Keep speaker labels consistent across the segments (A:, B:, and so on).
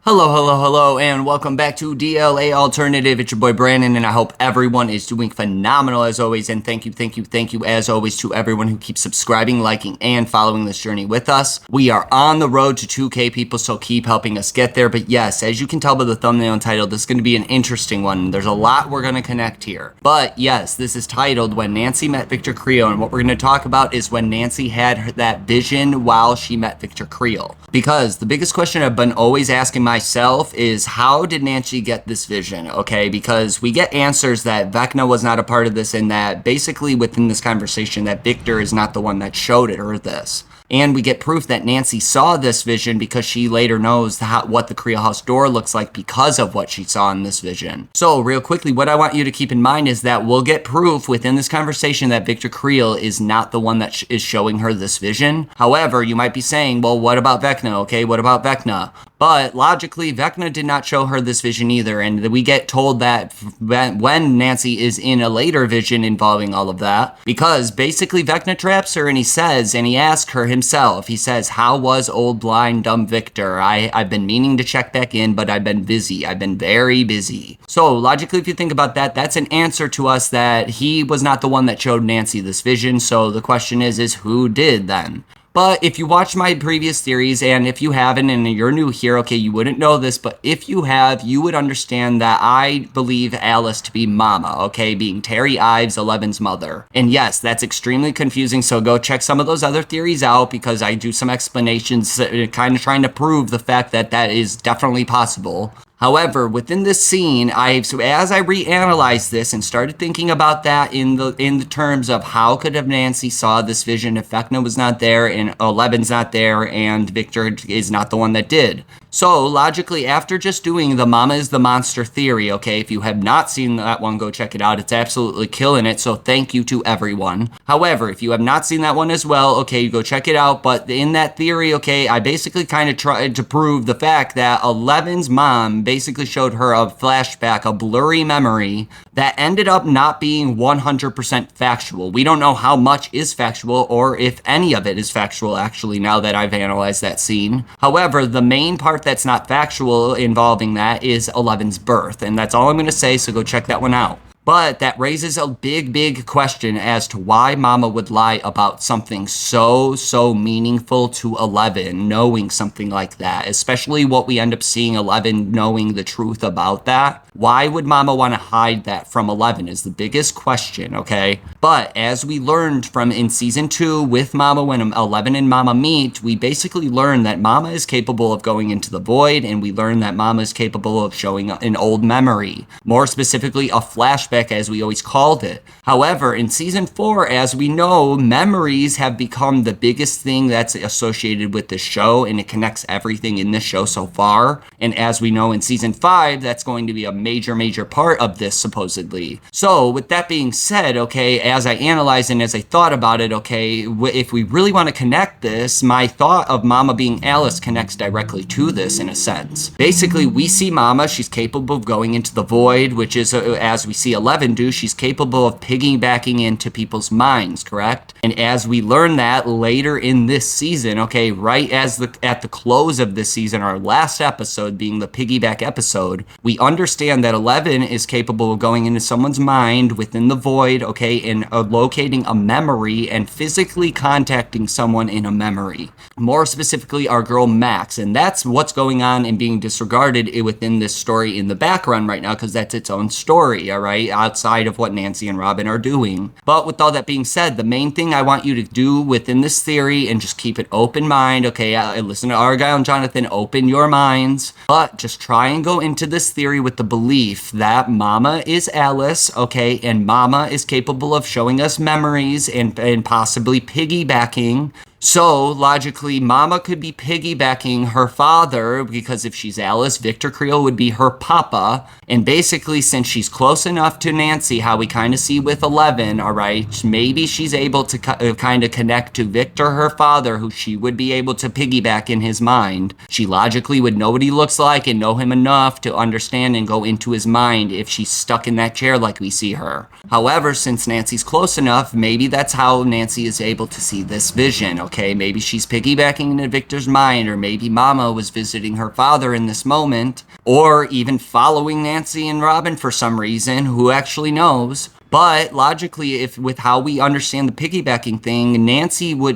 A: Hello, hello, hello, and welcome back to DLA Alternative. It's your boy Brandon, and I hope everyone is doing phenomenal as always. And thank you as always to everyone who keeps subscribing, liking, and following this journey with us. We are on the road to 2K people, so keep helping us get there. But yes, as you can tell by the thumbnail and title, this is going to be an interesting one. There's a lot we're going to connect here. But yes, this is titled When Nancy Met Victor Creel, and what we're going to talk about is when Nancy had that vision while she met Victor Creel. Because the biggest question I've been always asking myself is, how did Nancy get this vision? Okay, because we get answers that Vecna was not a part of this, and that basically within this conversation that Victor is not the one that showed it or this. And we get proof that Nancy saw this vision because she later knows what the Creel house door looks like because of what she saw in this vision. So real quickly, what I want you to keep in mind is that we'll get proof within this conversation that Victor Creel is not the one that is showing her this vision. However, you might be saying, well, what about Vecna? Okay, what about Vecna? But logically, Vecna did not show her this vision either, and we get told that when Nancy is in a later vision involving all of that, because basically Vecna traps her and he asks her himself, he says, how was old blind dumb Victor? I've been meaning to check back in, but I've been busy. I've been very busy. So logically, if you think about that, that's an answer to us that he was not the one that showed Nancy this vision. So the question is who did then? But if you watched my previous theories, and if you haven't and you're new here, okay, you wouldn't know this, but if you have, you would understand that I believe Alice to be Mama, okay, being Terry Ives, Eleven's mother. And yes, that's extremely confusing, so go check some of those other theories out because I do some explanations kind of trying to prove the fact that that is definitely possible. However, within this scene, as I reanalyzed this and started thinking about that in the terms of how could have Nancy saw this vision if Vecna was not there and Eleven's not there and Victor is not the one that did. So logically, after just doing the Mama is the monster theory, okay, if you have not seen that one, go check it out. It's absolutely killing it, so thank you to everyone. However, if you have not seen that one as well, okay, go check it out. But in that theory, okay, I basically kind of tried to prove the fact that Eleven's mom basically showed her a flashback, a blurry memory that ended up not being 100% factual. We don't know how much is factual or if any of it is factual, actually, now that I've analyzed that scene. However, the main part that's not factual involving that is Eleven's birth, and that's all I'm going to say, so go check that one out. But that raises a big question as to why Mama would lie about something so meaningful to Eleven, knowing something like that, especially what we end up seeing Eleven knowing the truth about that. Why would Mama want to hide that from Eleven is the biggest question, okay? But as we learned from in season 2 with Mama, when Eleven and Mama meet, we basically learn that Mama is capable of going into the void, and we learn that Mama is capable of showing an old memory. More specifically, a flashback, as we always called it. However, in season 4, as we know, memories have become the biggest thing that's associated with this show, and it connects everything in this show so far. And as we know in season 5, that's going to be a major part of this, supposedly. So with that being said, okay, as I analyzed and as I thought about it, okay, if we really want to connect this, my thought of Mama being Alice connects directly to this in a sense. Basically, we see Mama, she's capable of going into the void, which is, as we see Eleven do, she's capable of piggybacking into people's minds, correct? And as we learn that later in this season, okay, right as at the close of this season, our last episode being the piggyback episode, we understand that Eleven is capable of going into someone's mind within the void, okay, and locating a memory and physically contacting someone in a memory. More specifically, our girl Max, and that's what's going on and being disregarded within this story in the background right now, because that's its own story, all right, outside of what Nancy and Robin are doing. But with all that being said, the main thing I want you to do within this theory, and just keep it open mind, okay, listen to Argyle and Jonathan, open your minds, but just try and go into this theory with the belief that Mama is Alice, okay, and Mama is capable of showing us memories and possibly piggybacking. So, logically, Mama could be piggybacking her father, because if she's Alice, Victor Creel would be her papa. And basically, since she's close enough to Nancy, how we kind of see with Eleven, all right, maybe she's able to kind of connect to Victor, her father, who she would be able to piggyback in his mind. She logically would know what he looks like and know him enough to understand and go into his mind if she's stuck in that chair like we see her. However, since Nancy's close enough, maybe that's how Nancy is able to see this vision, okay? Maybe she's piggybacking into Victor's mind, or maybe Mama was visiting her father in this moment, or even following Nancy and Robin for some reason, who actually knows? But logically, if with how we understand the piggybacking thing,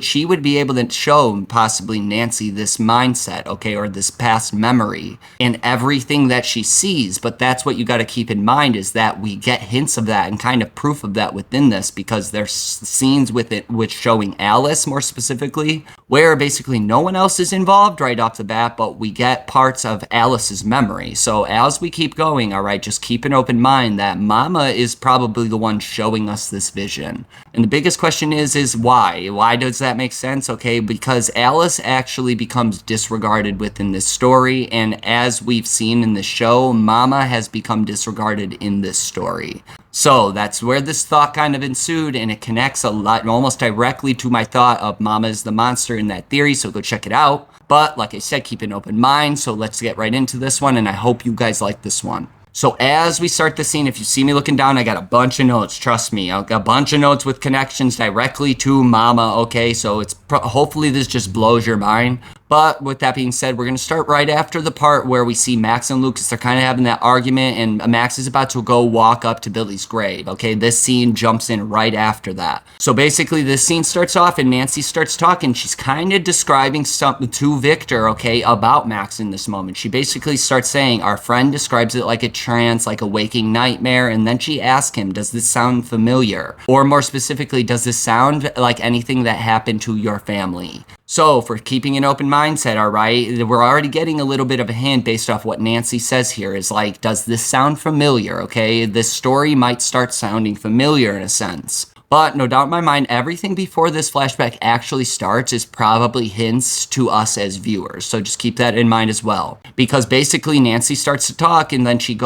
A: she would be able to show possibly Nancy this mindset, okay, or this past memory and everything that she sees. But that's what you got to keep in mind, is that we get hints of that and kind of proof of that within this, because there's scenes with it which showing Alice more specifically, where basically no one else is involved right off the bat, but we get parts of Alice's memory. So as we keep going, all right, just keep an open mind that Mama is probably the one showing us this vision. And the biggest question is why? Why does that make sense? Okay, because Alice actually becomes disregarded within this story, and as we've seen in the show, Mama has become disregarded in this story. So that's where this thought kind of ensued, and it connects a lot, almost directly to my thought of Mama is the monster in that theory, so go check it out. But like I said, keep an open mind, so let's get right into this one, and I hope you guys like this one. So as we start the scene, if you see me looking down, I got a bunch of notes, trust me. I got a bunch of notes with connections directly to Mama, okay? So it's hopefully this just blows your mind. But with that being said, we're going to start right after the part where we see Max and Lucas. They're kind of having that argument, and Max is about to go walk up to Billy's grave, okay? This scene jumps in right after that. So basically, this scene starts off, and Nancy starts talking. She's kind of describing something to Victor, okay, about Max in this moment. She basically starts saying, our friend describes it like a trance, like a waking nightmare, and then she asks him, does this sound familiar? Or more specifically, does this sound like anything that happened to your family? So for keeping an open mindset, all right, we're already getting a little bit of a hint based off what Nancy says here, is like, does this sound familiar, okay? This story might start sounding familiar in a sense. But no doubt in my mind, everything before this flashback actually starts is probably hints to us as viewers. So just keep that in mind as well. Because basically Nancy starts to talk, and then she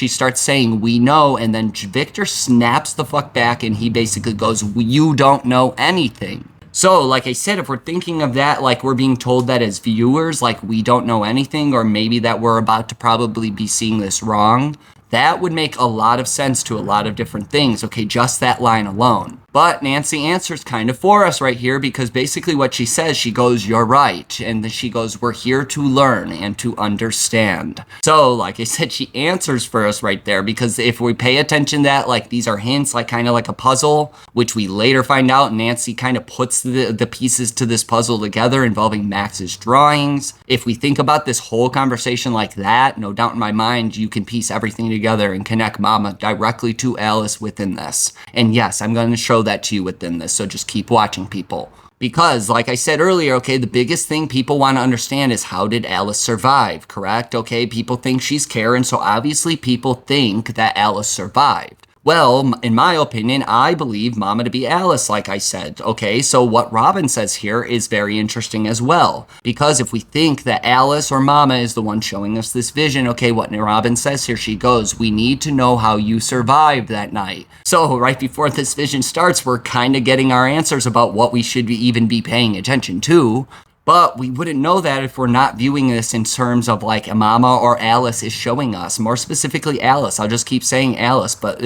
A: starts saying, we know, and then Victor snaps the fuck back, and he basically goes, you don't know anything. So, like I said, if we're thinking of that, like we're being told that as viewers, like we don't know anything, or maybe that we're about to probably be seeing this wrong, that would make a lot of sense to a lot of different things, okay, just that line alone. But Nancy answers kind of for us right here, because basically what she says, she goes, you're right. And then she goes, we're here to learn and to understand. So, like I said, she answers for us right there, because if we pay attention to that, like these are hints, like kind of like a puzzle, which we later find out Nancy kind of puts the pieces to this puzzle together involving Max's drawings. If we think about this whole conversation like that, no doubt in my mind, you can piece everything together and connect Mama directly to Alice within this. And yes, I'm going to show that to you within this, so just keep watching, people. Because, like I said earlier, okay, the biggest thing people want to understand is, how did Alice survive, correct? Okay, people think she's Karen, so obviously people think that Alice survived. Well, in my opinion, I believe Mama to be Alice, like I said. Okay, so what Robin says here is very interesting as well. Because if we think that Alice or Mama is the one showing us this vision, okay, what Robin says here, she goes, we need to know how you survived that night. So right before this vision starts, we're kind of getting our answers about what we should even be paying attention to. But we wouldn't know that if we're not viewing this in terms of like Mama or Alice is showing us. More specifically, Alice. I'll just keep saying Alice, but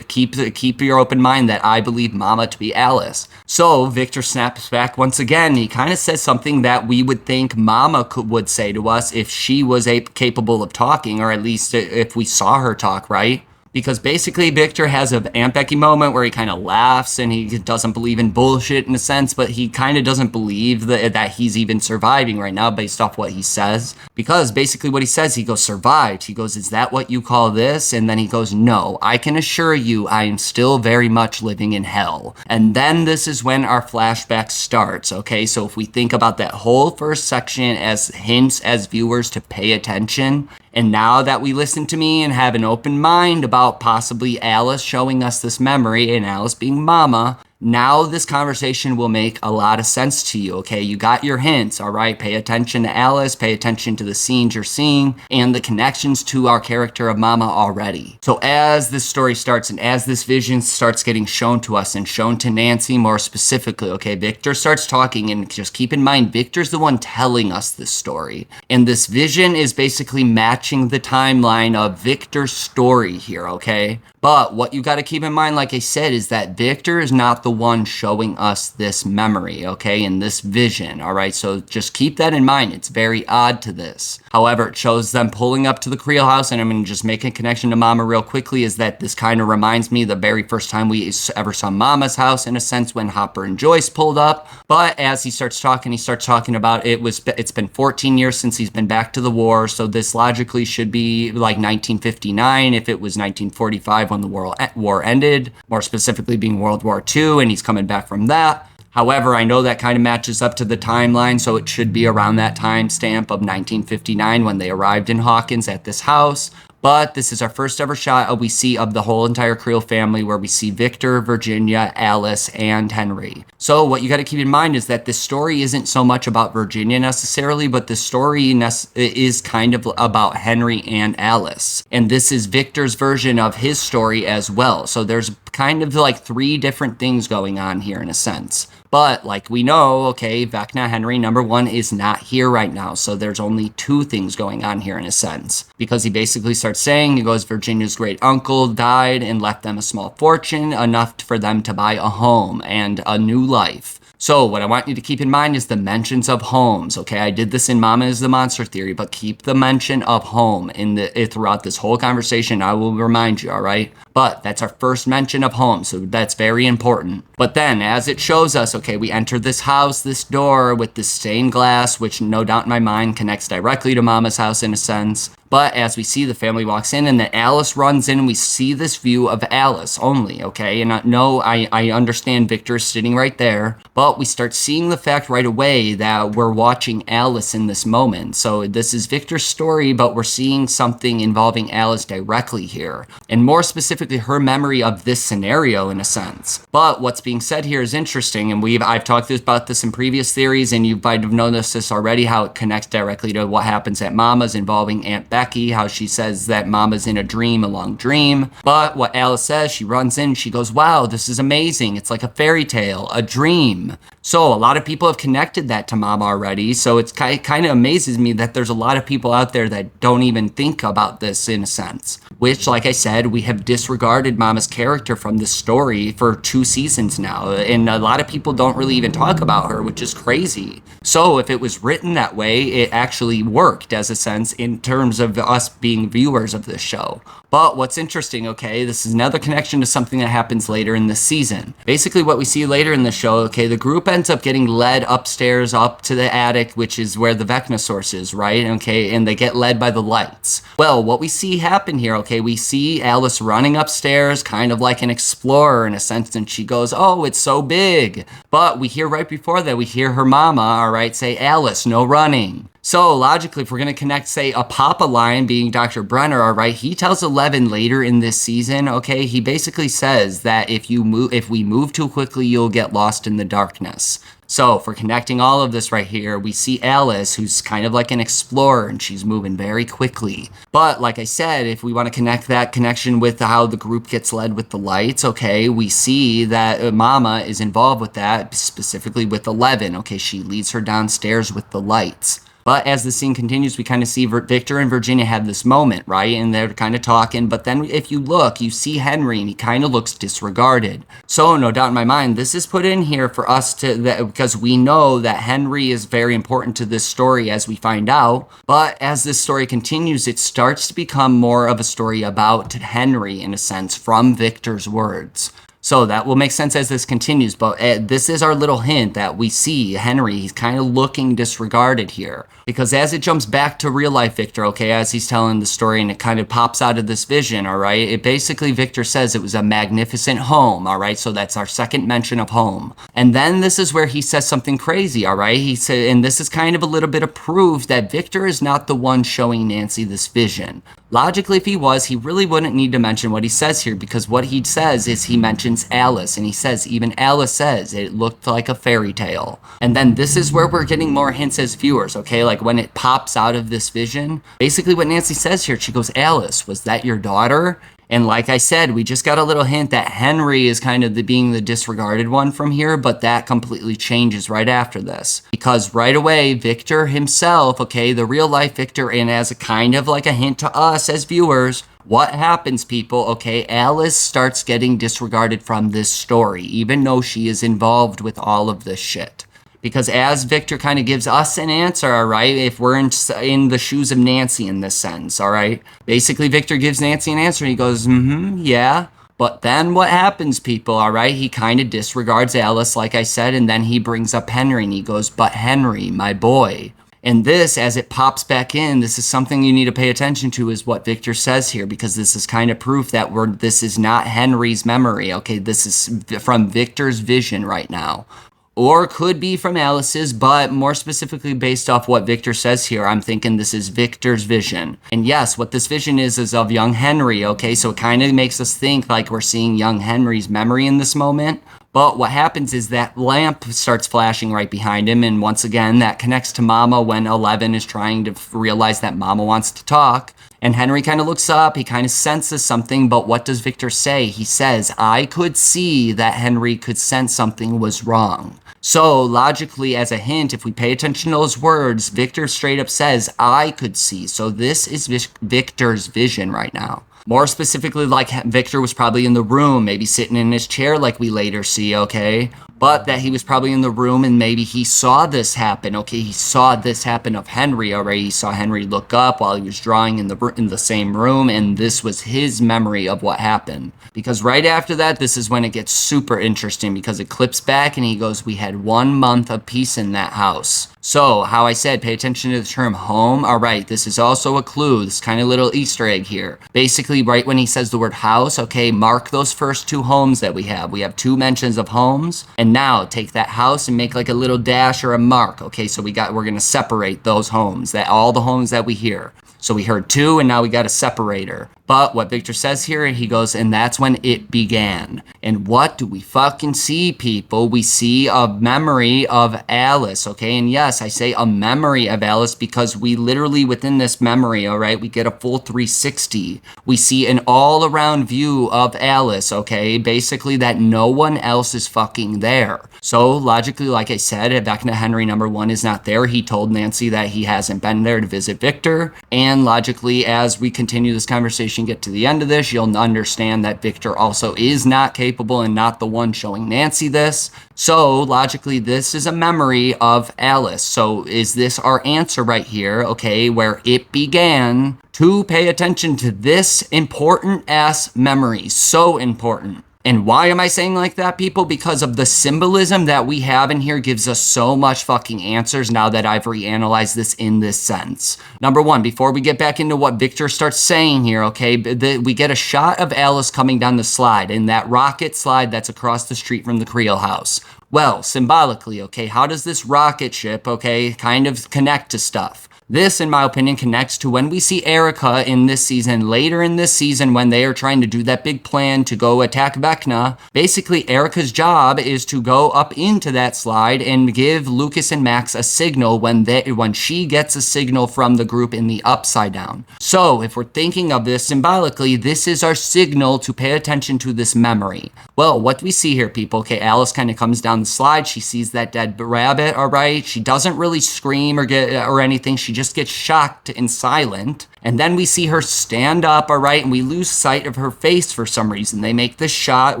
A: keep your open mind that I believe Mama to be Alice. So Victor snaps back once again. He kind of says something that we would think Mama would say to us if she was capable of talking, or at least if we saw her talk, right? Because basically Victor has an Aunt Becky moment where he kind of laughs, and he doesn't believe in bullshit in a sense, but he kind of doesn't believe that he's even surviving right now based off what he says. Because basically what he says, he goes, survived. He goes, is that what you call this? And then he goes, no, I can assure you I am still very much living in hell. And then this is when our flashback starts, okay? So if we think about that whole first section as hints as viewers to pay attention, and now that we listen to me and have an open mind about possibly Alice showing us this memory and Alice being Mama, now this conversation will make a lot of sense to you, okay? You got your hints, all right? Pay attention to Alice, pay attention to the scenes you're seeing, and the connections to our character of Mama already. So as this story starts, and as this vision starts getting shown to us, and shown to Nancy more specifically, okay? Victor starts talking, and just keep in mind, Victor's the one telling us this story. And this vision is basically matching the timeline of Victor's story here, okay? But what you got to keep in mind, like I said, is that Victor is not the one showing us this memory, okay, and this vision, all right? So just keep that in mind. It's very odd to this. However, it shows them pulling up to the Creel house, and I'm going to just make a connection to Mama real quickly, is that this kind of reminds me the very first time we ever saw Mama's house, in a sense, when Hopper and Joyce pulled up. But as he starts talking about it's been 14 years since he's been back to the war, so this logically should be like 1959 if it was 1945 when the war ended, more specifically being World War II, and he's coming back from that. However, I know that kind of matches up to the timeline, so it should be around that time stamp of 1959 when they arrived in Hawkins at this house. But this is our first ever shot we see of the whole entire Creel family, where we see Victor, Virginia, Alice, and Henry. So what you got to keep in mind is that this story isn't so much about Virginia necessarily, but the story is kind of about Henry and Alice. And this is Victor's version of his story as well. So there's kind of like three different things going on here in a sense. But like we know, okay, Vecna Henry number one is not here right now. So there's only two things going on here in a sense. Because he basically starts saying, he goes, Virginia's great uncle died and left them a small fortune, enough for them to buy a home and a new life. So what I want you to keep in mind is the mentions of homes, okay? I did this in Mama is the Monster Theory, but keep the mention of home throughout this whole conversation. I will remind you, all right? But that's our first mention of home, so that's very important. But then, as it shows us, okay, we enter this house, this door with this stained glass, which no doubt in my mind connects directly to Mama's house in a sense. But as we see, the family walks in and then Alice runs in, and we see this view of Alice only, okay? And I understand Victor is sitting right there, but we start seeing the fact right away that we're watching Alice in this moment. So this is Victor's story, but we're seeing something involving Alice directly here. And more specifically, her memory of this scenario in a sense. But what's being said here is interesting, and I've talked about this in previous theories, and you might have noticed this already, how it connects directly to what happens at Mama's involving Aunt Becky, how she says that Mama's in a dream, a long dream. But what Alice says, she runs in, she goes, wow, this is amazing. It's like a fairy tale, a dream. So a lot of people have connected that to Mama already. So it's kind of amazes me that there's a lot of people out there that don't even think about this in a sense. Which, like I said, we have disregarded Mama's character from this story for 2 seasons now. And a lot of people don't really even talk about her, which is crazy. So if it was written that way, it actually worked as a sense in terms of us being viewers of this show. But what's interesting, okay, this is another connection to something that happens later in this season. Basically what we see later in the show, okay, the group ends up getting led upstairs up to the attic, which is where the Vecna source is, right? Okay, and they get led by the lights. Well, what we see happen here, okay, we see Alice running upstairs, kind of like an explorer in a sense, and she goes, oh, it's so big. But we hear right before that, we hear her mama, all right, say, Alice, no running. So logically, if we're going to connect, say, a Papa line being Dr. Brenner, all right, he tells Eleven later in this season, okay, he basically says that if we move too quickly, you'll get lost in the darkness. So for connecting all of this right here, we see Alice, who's kind of like an explorer, and she's moving very quickly. But like I said, if we want to connect that connection with how the group gets led with the lights, okay, we see that Mama is involved with that, specifically with 11. Okay, she leads her downstairs with the lights. But as the scene continues, we kind of see Victor and Virginia have this moment, right? And they're kind of talking. But then if you look, you see Henry, and he kind of looks disregarded. So no doubt in my mind, this is put in here for us because we know that Henry is very important to this story as we find out. But as this story continues, it starts to become more of a story about Henry, in a sense, from Victor's words. So that will make sense as this continues, but this is our little hint that we see Henry, he's kind of looking disregarded here. Because as it jumps back to real life Victor, okay, as he's telling the story and it kind of pops out of this vision, all right, it basically, Victor says it was a magnificent home, all right, so that's our second mention of home. And then this is where he says something crazy, all right, he said, and this is kind of a little bit of proof that Victor is not the one showing Nancy this vision. Logically, if he was, he really wouldn't need to mention what he says here, because what he says is he mentions Alice, and he says, even Alice says it looked like a fairy tale. And then this is where we're getting more hints as viewers, okay? Like when it pops out of this vision, basically what Nancy says here, she goes, Alice, was that your daughter? And like I said, we just got a little hint that Henry is kind of being the disregarded one from here, but that completely changes right after this. Because right away, Victor himself, okay, the real life Victor, and as a kind of like a hint to us as viewers, What happens, people? Okay, Alice starts getting disregarded from this story, even though she is involved with all of this shit. Because as Victor kind of gives us an answer, all right, if we're in the shoes of Nancy in this sense, all right, basically Victor gives Nancy an answer and he goes, yeah. But then what happens, people, all right, he kind of disregards Alice, like I said, and then he brings up Henry and he goes, but Henry, my boy. And this, as it pops back in, this is something you need to pay attention to, is what Victor says here, because this is kind of proof that this is not Henry's memory, okay? This is from Victor's vision right now. Or could be from Alice's, but more specifically based off what Victor says here, I'm thinking this is Victor's vision. And yes, what this vision is of young Henry, okay? So it kind of makes us think like we're seeing young Henry's memory in this moment. But what happens is that lamp starts flashing right behind him, and once again, that connects to Mama when 11 is trying to realize that Mama wants to talk. And Henry kind of looks up, he kind of senses something, but what does Victor say? He says, I could see that Henry could sense something was wrong. So, logically, as a hint, if we pay attention to those words, Victor straight up says, I could see. So this is Victor's vision right now. More specifically, like Victor was probably in the room, maybe sitting in his chair like we later see, okay? But that he was probably in the room and maybe he saw this happen, okay? He saw this happen of Henry already. He saw Henry look up while he was drawing in the same room, and this was his memory of what happened. Because right after that, this is when it gets super interesting, because it clips back and he goes, we had 1 month of peace in that house. So, how I said, pay attention to the term home. All right, this is also a clue, this kind of little Easter egg here. Basically, right when he says the word house, okay, mark those first 2 homes that we have. We have 2 mentions of homes, and now take that house and make like a little dash or a mark. Okay, so we're gonna separate those homes, all the homes that we hear. So we heard 2, and now we got a separator. But what Victor says here, he goes, and that's when it began. And what do we fucking see, people? We see a memory of Alice, okay? And yes, I say a memory of Alice because we literally, within this memory, all right, we get a full 360. We see an all-around view of Alice, okay? Basically that no one else is fucking there. So logically, like I said, back into Henry number 1 is not there. He told Nancy that he hasn't been there to visit Victor. And logically, as we continue this conversation, get to the end of this, you'll understand that Victor also is not capable and not the one showing Nancy this. So logically, this is a memory of Alice. So is this our answer right here, okay, where it began? To pay attention to this important ass memory. So important. And why am I saying like that, people? Because of the symbolism that we have in here gives us so much fucking answers now that I've reanalyzed this in this sense. Number 1, before we get back into what Victor starts saying here, okay, we get a shot of Alice coming down the slide, in that rocket slide that's across the street from the Creel house. Well, symbolically, okay, how does this rocket ship, okay, kind of connect to stuff? This, in my opinion, connects to when we see Erica in this season, later in this season, when they are trying to do that big plan to go attack Vecna. Basically, Erica's job is to go up into that slide and give Lucas and Max a signal when she gets a signal from the group in the Upside Down. So, if we're thinking of this symbolically, this is our signal to pay attention to this memory. Well, what do we see here, people? Okay, Alice kind of comes down the slide. She sees that dead rabbit, all right? She doesn't really scream or anything. She just gets shocked and silent. And then we see her stand up, all right, and we lose sight of her face for some reason. They make this shot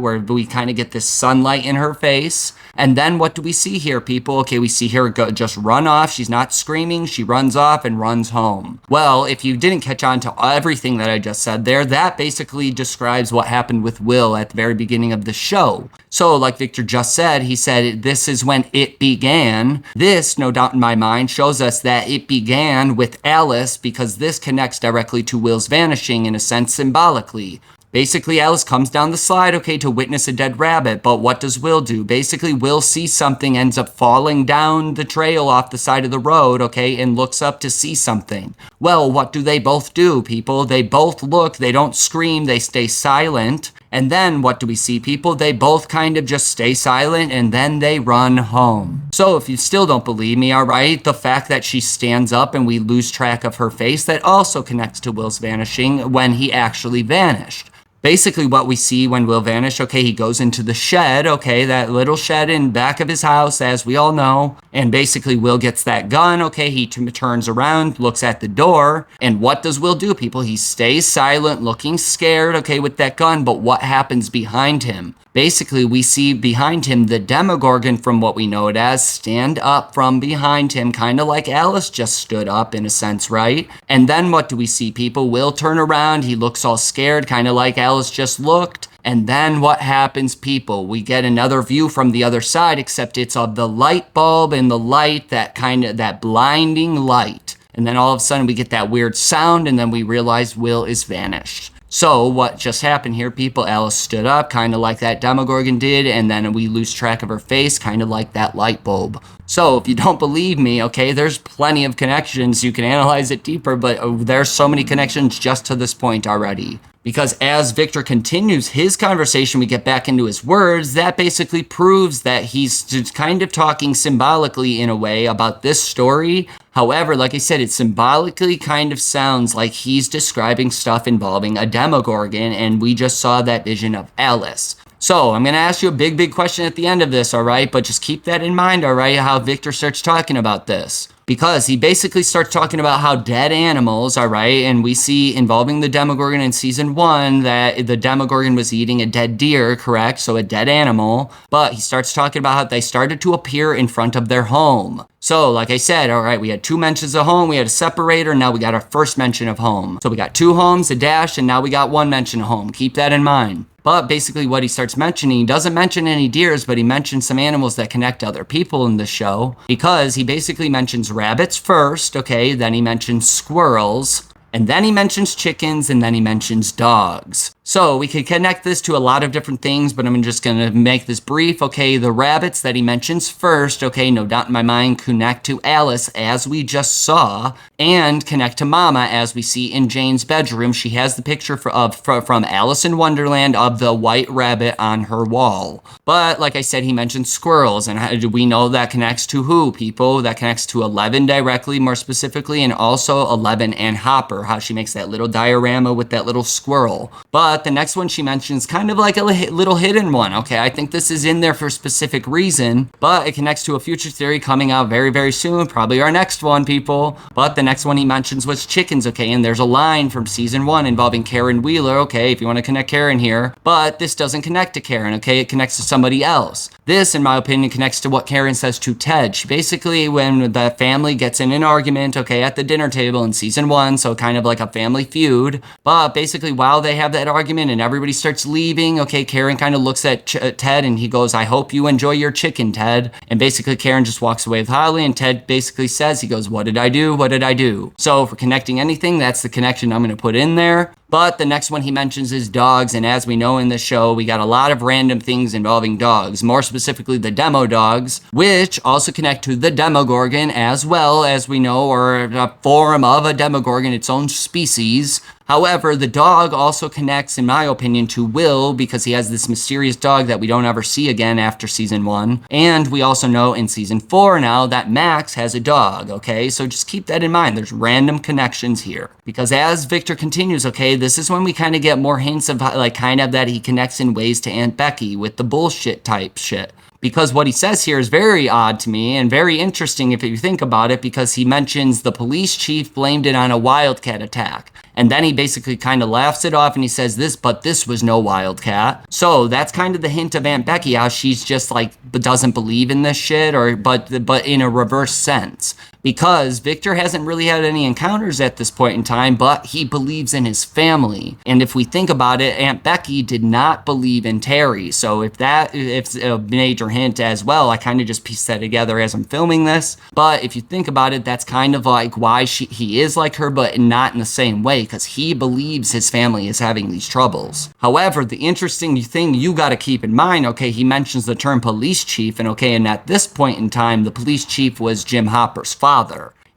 A: where we kind of get this sunlight in her face. And then what do we see here, people? Okay, we see her just run off. She's not screaming. She runs off and runs home. Well, if you didn't catch on to everything that I just said there, that basically describes what happened with Will at the very beginning of the show. So, like Victor just said, he said, this is when it began. This, no doubt in my mind, shows us that it began with Alice, because this connects directly to Will's vanishing in a sense symbolically. Basically, Alice comes down the slide, okay, to witness a dead rabbit, but what does Will do? Basically, Will sees something, ends up falling down the trail off the side of the road, okay, and looks up to see something. Well, what do they both do, people? They both look, they don't scream, they stay silent. And then what do we see, people? They both kind of just stay silent, and then they run home. So if you still don't believe me, all right, the fact that she stands up and we lose track of her face, that also connects to Will's vanishing when he actually vanished. Basically what we see when Will vanished, okay, he goes into the shed, okay, that little shed in back of his house, as we all know, and basically Will gets that gun, okay, he turns around, looks at the door, and what does Will do, people? He stays silent, looking scared, okay, with that gun, but what happens behind him? Basically, we see behind him the Demogorgon, from what we know it as, stand up from behind him, kind of like Alice just stood up in a sense, right? And then what do we see, people? Will turn around, he looks all scared, kind of like Alice just looked. And then what happens, people? We get another view from the other side, except it's of the light bulb and the light, that blinding light. And then all of a sudden we get that weird sound, and then we realize Will is vanished. So what just happened here, people? Alice stood up, kind of like that Demogorgon did, and then we lose track of her face, kind of like that light bulb. So if you don't believe me, okay, there's plenty of connections. You can analyze it deeper, but there's so many connections just to this point already. Because as Victor continues his conversation, we get back into his words, that basically proves that he's just kind of talking symbolically in a way about this story. However, like I said, it symbolically kind of sounds like he's describing stuff involving a Demogorgon, and we just saw that vision of Alice. So I'm going to ask you a big question at the end of this, all right? But just keep that in mind, all right, how Victor starts talking about this. Because he basically starts talking about how dead animals, all right, and we see involving the Demogorgon in season 1 that the Demogorgon was eating a dead deer, correct? So a dead animal. But he starts talking about how they started to appear in front of their home. So, like I said, all right, we had 2 mentions of home, we had a separator, now we got our first mention of home. So we got 2 homes, a dash, and now we got 1 mention of home. Keep that in mind. But basically what he starts mentioning, he doesn't mention any deers, but he mentions some animals that connect to other people in the show. Because he basically mentions rabbits first, okay, then he mentions squirrels, and then he mentions chickens, and then he mentions dogs. So we could connect this to a lot of different things, but I'm just going to make this brief. Okay, the rabbits that he mentions first, okay, no doubt in my mind, connect to Alice, as we just saw, and connect to Mama, as we see in Jane's bedroom. She has the picture from Alice in Wonderland of the white rabbit on her wall. But like I said, he mentioned squirrels, and how do we know that connects to who, people? That connects to 11 directly, more specifically, and also 11 and Hopper, how she makes that little diorama with that little squirrel. But the next one she mentions kind of like a little hidden one. Okay, I think this is in there for a specific reason, but it connects to a future theory coming out very soon, probably our next one, people. But the next one he mentions was chickens, okay, and there's a line from season 1 involving Karen Wheeler, okay, if you want to connect Karen here, but this doesn't connect to Karen, okay, it connects to somebody else. This, in my opinion, connects to what Karen says to Ted. She basically, when the family gets in an argument, okay, at the dinner table in season 1, so kind of like a family feud, but basically while they have that argument and everybody starts leaving, okay, Karen kind of looks at Ted and he goes, "I hope you enjoy your chicken, Ted." And basically Karen just walks away with Holly, and Ted basically says, he goes, "What did I do? What did I do?" So for connecting anything, that's the connection I'm going to put in there. But the next one he mentions is dogs, and as we know in the show, we got a lot of random things involving dogs, more specifically the demo dogs, which also connect to the Demogorgon as well, as we know, or a form of a Demogorgon, its own species. However, the dog also connects, in my opinion, to Will, because he has this mysterious dog that we don't ever see again after season 1. And we also know in season 4 now that Max has a dog, okay? So just keep that in mind. There's random connections here. Because as Victor continues, okay, this is when we kind of get more hints of, like, kind of that he connects in ways to Aunt Becky with the bullshit type shit. Because what he says here is very odd to me and very interesting if you think about it, because he mentions the police chief blamed it on a wildcat attack. And then he basically kind of laughs it off and he says this was no wildcat. So that's kind of the hint of Aunt Becky, how she's just like doesn't believe in this shit, or but in a reverse sense. Because Victor hasn't really had any encounters at this point in time, but he believes in his family. And if we think about it, Aunt Becky did not believe in Terry. So if it's a major hint as well, I kind of just pieced that together as I'm filming this. But if you think about it, that's kind of like why he is like her, but not in the same way, because he believes his family is having these troubles. However, the interesting thing you got to keep in mind, okay, he mentions the term police chief, and okay, and at this point in time, the police chief was Jim Hopper's father.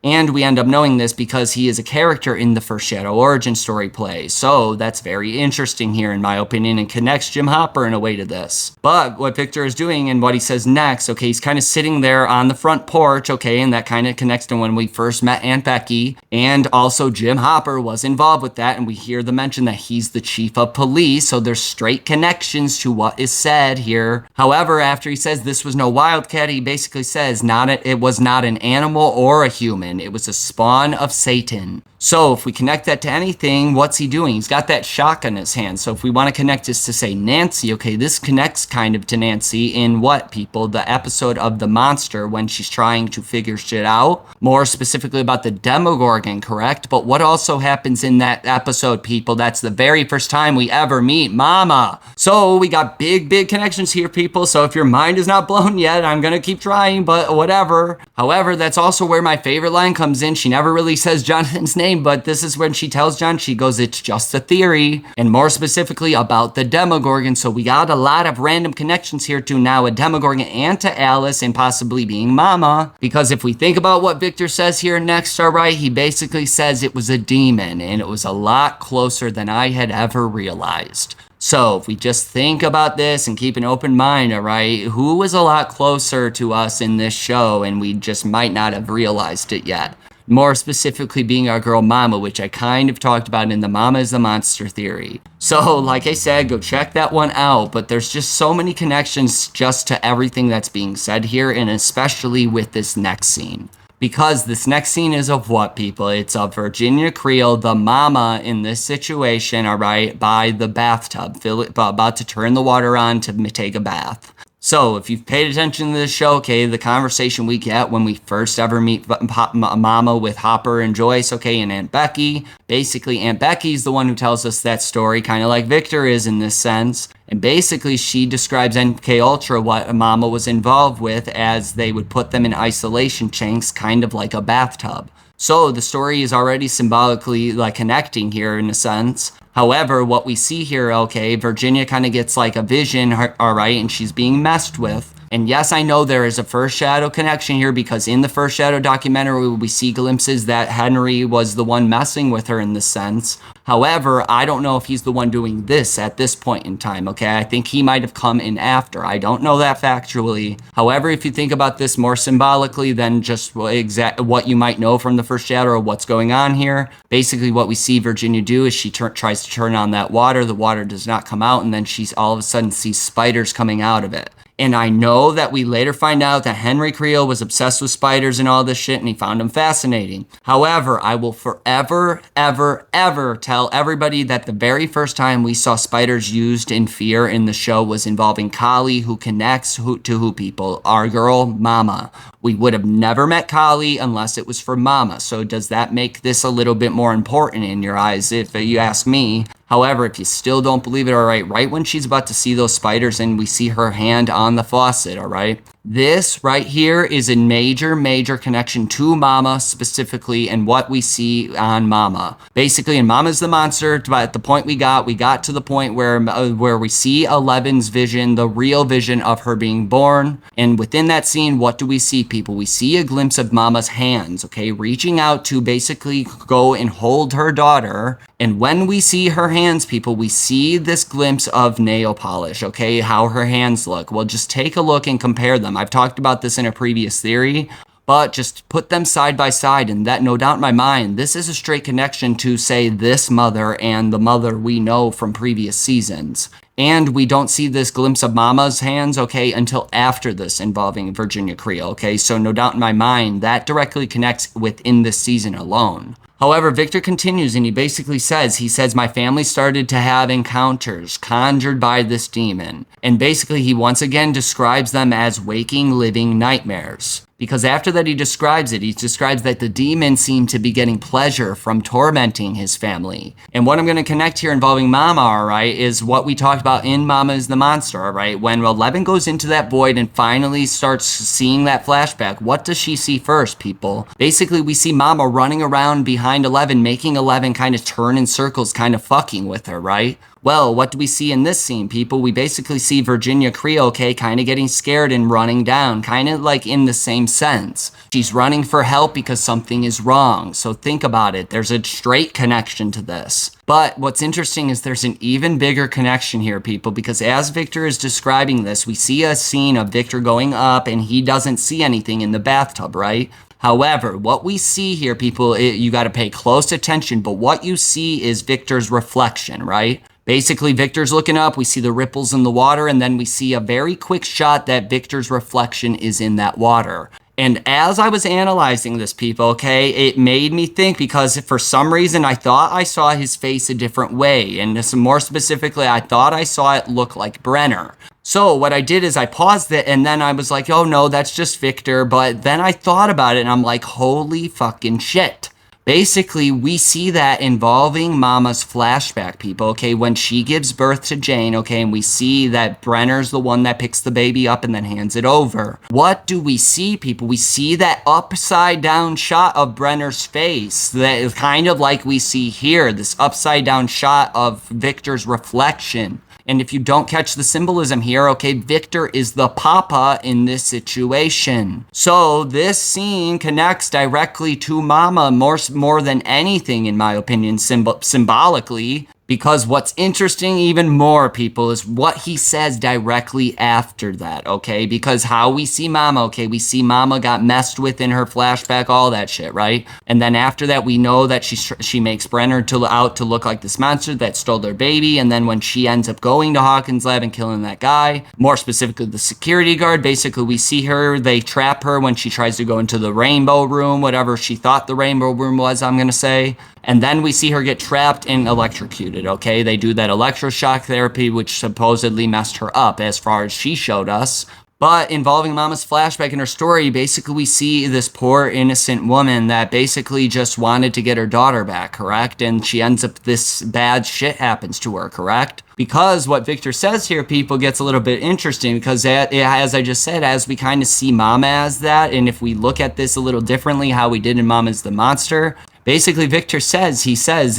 A: And we end up knowing this because he is a character in the First Shadow origin story play. So that's very interesting here, in my opinion, and connects Jim Hopper in a way to this. But what Victor is doing and what he says next, okay, he's kind of sitting there on the front porch, okay, and that kind of connects to when we first met Aunt Becky. And also Jim Hopper was involved with that, and we hear the mention that he's the chief of police, so there's straight connections to what is said here. However, after he says this was no wildcat, he basically says it was not an animal or a human. It was a spawn of Satan. So if we connect that to anything, what's he doing? He's got that shotgun in his hand. So if we want to connect this to, say, Nancy, okay, this connects kind of to Nancy in what, people? The episode of The Monster when she's trying to figure shit out. More specifically about the Demogorgon, correct? But what also happens in that episode, people? That's the very first time we ever meet Mama. So we got big connections here, people. So if your mind is not blown yet, I'm going to keep trying, but whatever. However, that's also where my favorite line comes in. She never really says Jonathan's name, but this is when she tells John, she goes, it's just a theory, and more specifically about the Demogorgon. So we got a lot of random connections here to now a Demogorgon and to Alice and possibly being Mama, because if we think about what Victor says here next, all right, he basically says it was a demon, and it was a lot closer than I had ever realized. So if we just think about this and keep an open mind, all right, who was a lot closer to us in this show, and we just might not have realized it yet? More specifically being our girl Mama, which I kind of talked about in the Mama is the Monster theory. So like I said, go check that one out, but there's just so many connections just to everything that's being said here, and especially with this next scene. Because this next scene is of what, people? It's of Virginia Creel, the mama in this situation, all right, by the bathtub, about to turn the water on to take a bath. So, if you've paid attention to this show, okay, the conversation we get when we first ever meet Mama with Hopper and Joyce, okay, and Aunt Becky. Basically, Aunt Becky's the one who tells us that story, kind of like Victor is in this sense. And basically, she describes MK Ultra, what Mama was involved with, as they would put them in isolation tanks, kind of like a bathtub. So, the story is already symbolically, like, connecting here in a sense. However, what we see here, okay, Virginia kind of gets like a vision, all right, and she's being messed with. And yes, I know there is a First Shadow connection here, because in the First Shadow documentary, we see glimpses that Henry was the one messing with her in this sense. However, I don't know if he's the one doing this at this point in time, okay? I think he might have come in after. I don't know that factually. However, if you think about this more symbolically than just what you might know from the First Shadow or what's going on here, basically what we see Virginia do is she tries to turn on that water. The water does not come out, and then she's all of a sudden sees spiders coming out of it. And I know that we later find out that Henry Creel was obsessed with spiders and all this shit, and he found them fascinating. However, I will forever, ever tell everybody that the very first time we saw spiders used in fear in the show was involving Kali, who connects to who, people? Our girl, Mama. We would have never met Kali unless it was for Mama. So does that make this a little bit more important in your eyes, if you ask me? However, if you still don't believe it, all right when she's about to see those spiders and we see her hand on the faucet, all right? This right here is a major connection to Mama specifically and what we see on Mama. Basically, in Mama's the Monster, at the point we got to the point where we see Eleven's vision, the real vision of her being born. And within that scene, what do we see, people? We see a glimpse of Mama's hands, okay, reaching out to basically go and hold her daughter. And when we see her hands, people, we see this glimpse of nail polish, okay, how her hands look. Well, just take a look and compare them. I've talked about this in a previous theory, but just put them side by side, and that, no doubt in my mind, this is a straight connection to, say, this mother and the mother we know from previous seasons. And we don't see this glimpse of Mama's hands, okay, until after this involving Virginia Creel, okay? So no doubt in my mind, that directly connects within this season alone. However, Victor continues and he basically says, my family started to have encounters conjured by this demon. And basically he once again describes them as waking, living nightmares. Because after that he describes that the demon seemed to be getting pleasure from tormenting his family. And what I'm going to connect here involving Mama, alright, is what we talked about in Mama is the Monster, alright? When Eleven goes into that void and finally starts seeing that flashback, what does she see first, people? Basically, we see Mama running around behind Eleven, making Eleven kind of turn in circles, kind of fucking with her, right? Well, what do we see in this scene, people? We basically see Virginia Creel, okay, kind of getting scared and running down, kind of like in the same sense. She's running for help because something is wrong. So think about it. There's a straight connection to this. But what's interesting is there's an even bigger connection here, people, because as Victor is describing this, we see a scene of Victor going up and he doesn't see anything in the bathtub, right? However, what we see here, people, you got to pay close attention, but what you see is Victor's reflection, right? Basically, Victor's looking up, we see the ripples in the water, and then we see a very quick shot that Victor's reflection is in that water. And as I was analyzing this, people, okay, it made me think, because for some reason I thought I saw his face a different way. And more specifically, I thought I saw it look like Brenner. So what I did is I paused it and then I was like, oh no, that's just Victor. But then I thought about it and I'm like, holy fucking shit. Basically, we see that involving Mama's flashback, people, okay, when she gives birth to Jane, okay, and we see that Brenner's the one that picks the baby up and then hands it over. What do we see, people? We see that upside down shot of Brenner's face, that is kind of like we see here, this upside down shot of Victor's reflection. And if you don't catch the symbolism here, okay, Victor is the papa in this situation. So this scene connects directly to Mama more than anything, in my opinion, symbolically. Because what's interesting even more, people, is what he says directly after that, okay? Because how we see Mama, okay, we see Mama got messed with in her flashback, all that shit, right? And then after that, we know that she makes Brenner out to look like this monster that stole their baby. And then when she ends up going to Hawkins' lab and killing that guy, more specifically the security guard, basically we see her, they trap her when she tries to go into the rainbow room, whatever she thought the rainbow room was, I'm gonna say. And then we see her get trapped and electrocuted, okay? They do that electroshock therapy, which supposedly messed her up as far as she showed us. But involving Mama's flashback in her story, basically we see this poor innocent woman that basically just wanted to get her daughter back, correct? And she ends up, this bad shit happens to her, correct? Because what Victor says here, people, gets a little bit interesting because as I just said, as we kind of see Mama as that, and if we look at this a little differently, how we did in Mama's the Monster, basically Victor says,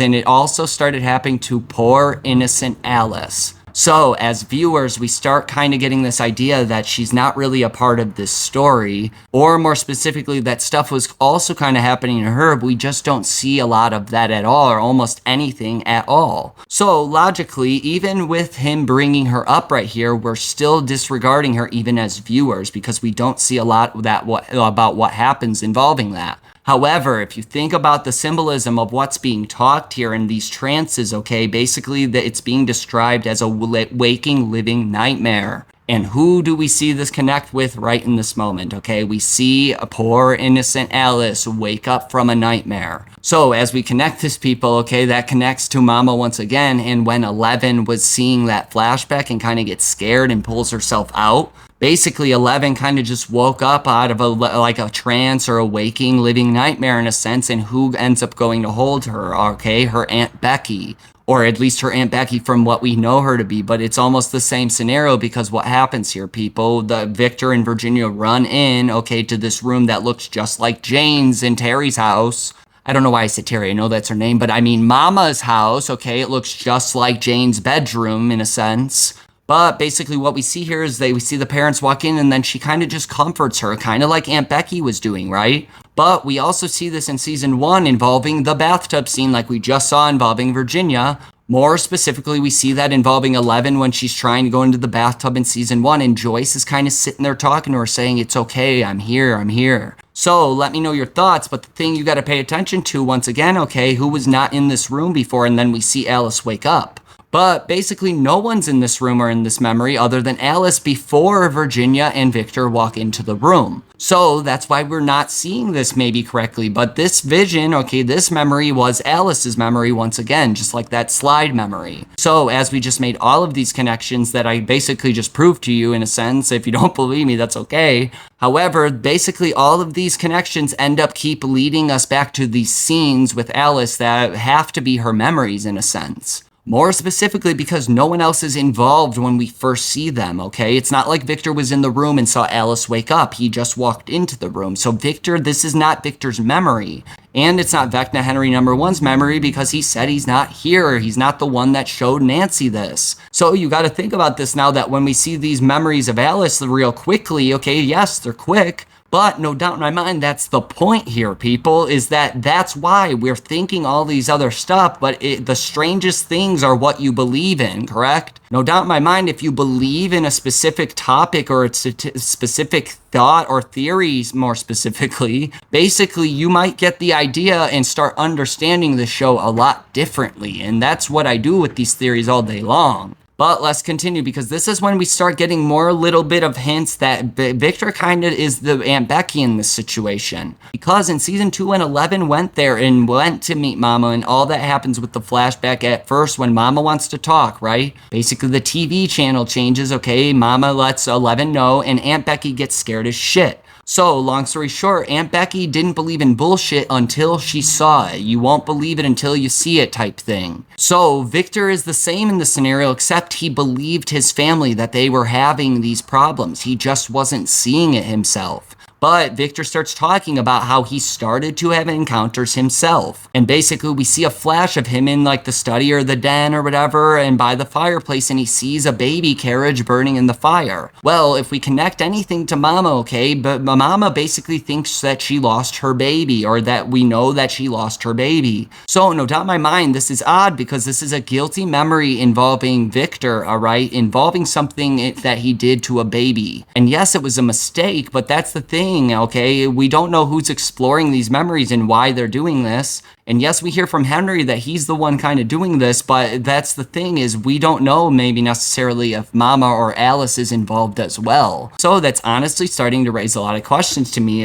A: and it also started happening to poor innocent Alice. So as viewers, we start kind of getting this idea that she's not really a part of this story, or more specifically, that stuff was also kind of happening to her, but we just don't see a lot of that at all, or almost anything at all. So logically, even with him bringing her up right here, we're still disregarding her even as viewers, because we don't see a lot of that about what happens involving that. However, if you think about the symbolism of what's being talked here in these trances, okay, basically it's being described as a waking, living nightmare. And who do we see this connect with right in this moment, okay? We see a poor innocent Alice wake up from a nightmare. So as we connect this, people, okay, that connects to Mama once again. And when 11 was seeing that flashback and kind of gets scared and pulls herself out, basically 11 kind of just woke up out of a trance or a waking, living nightmare in a sense. And who ends up going to hold her, okay? Her Aunt Becky. Or at least her Aunt Becky from what we know her to be. But it's almost the same scenario, because what happens here, people, the Victor and Virginia run in, okay, to this room that looks just like Jane's in Terry's house. I don't know why I said Terry, I know that's her name, but I mean Mama's house, okay? It looks just like Jane's bedroom in a sense. But basically what we see here is we see the parents walk in and then she kind of just comforts her, kind of like Aunt Becky was doing, right? But we also see this in season 1 involving the bathtub scene like we just saw involving Virginia. More specifically, we see that involving 11 when she's trying to go into the bathtub in season 1 and Joyce is kind of sitting there talking to her saying, it's okay, I'm here, I'm here. So let me know your thoughts, but the thing you got to pay attention to once again, okay, who was not in this room before, and then we see Alice wake up. But basically no one's in this room or in this memory other than Alice before Virginia and Victor walk into the room. So that's why we're not seeing this maybe correctly. But this vision, okay, this memory was Alice's memory once again, just like that slide memory. So as we just made all of these connections that I basically just proved to you in a sense, if you don't believe me, that's okay. However, basically all of these connections end up keep leading us back to these scenes with Alice that have to be her memories in a sense. More specifically because no one else is involved when we first see them, okay? It's not like Victor was in the room and saw Alice wake up. He just walked into the room. So Victor, this is not Victor's memory. And it's not Vecna Henry #1's memory because he said he's not here. He's not the one that showed Nancy this. So you got to think about this now that when we see these memories of Alice real quickly, okay, yes, they're quick. But no doubt in my mind, that's the point here, people, is that's why we're thinking all these other stuff, but the strangest things are what you believe in, correct? No doubt in my mind, if you believe in a specific topic or a specific thought or theories, more specifically, basically you might get the idea and start understanding the show a lot differently. And that's what I do with these theories all day long. But let's continue, because this is when we start getting more little bit of hints that Victor kind of is the Aunt Becky in this situation. Because in season 2 when 11 went there and went to meet Mama, and all that happens with the flashback at first when Mama wants to talk, right? Basically the TV channel changes, okay? Mama lets 11 know, and Aunt Becky gets scared as shit. So, long story short, Aunt Becky didn't believe in bullshit until she saw it. You won't believe it until you see it type thing. So, Victor is the same in the scenario, except he believed his family that they were having these problems. He just wasn't seeing it himself. But Victor starts talking about how he started to have encounters himself. And basically we see a flash of him in like the study or the den or whatever, and by the fireplace, and he sees a baby carriage burning in the fire. Well, if we connect anything to Mama, okay, but Mama basically thinks that she lost her baby, or that we know that she lost her baby. So no doubt in my mind, this is odd, because this is a guilty memory involving Victor, alright, involving something that he did to a baby. And yes, it was a mistake, but that's the thing. Okay, we don't know who's exploring these memories and why they're doing this. And yes, we hear from Henry that he's the one kind of doing this, but that's the thing, is we don't know maybe necessarily if Mama or Alice is involved as well. So that's honestly starting to raise a lot of questions to me,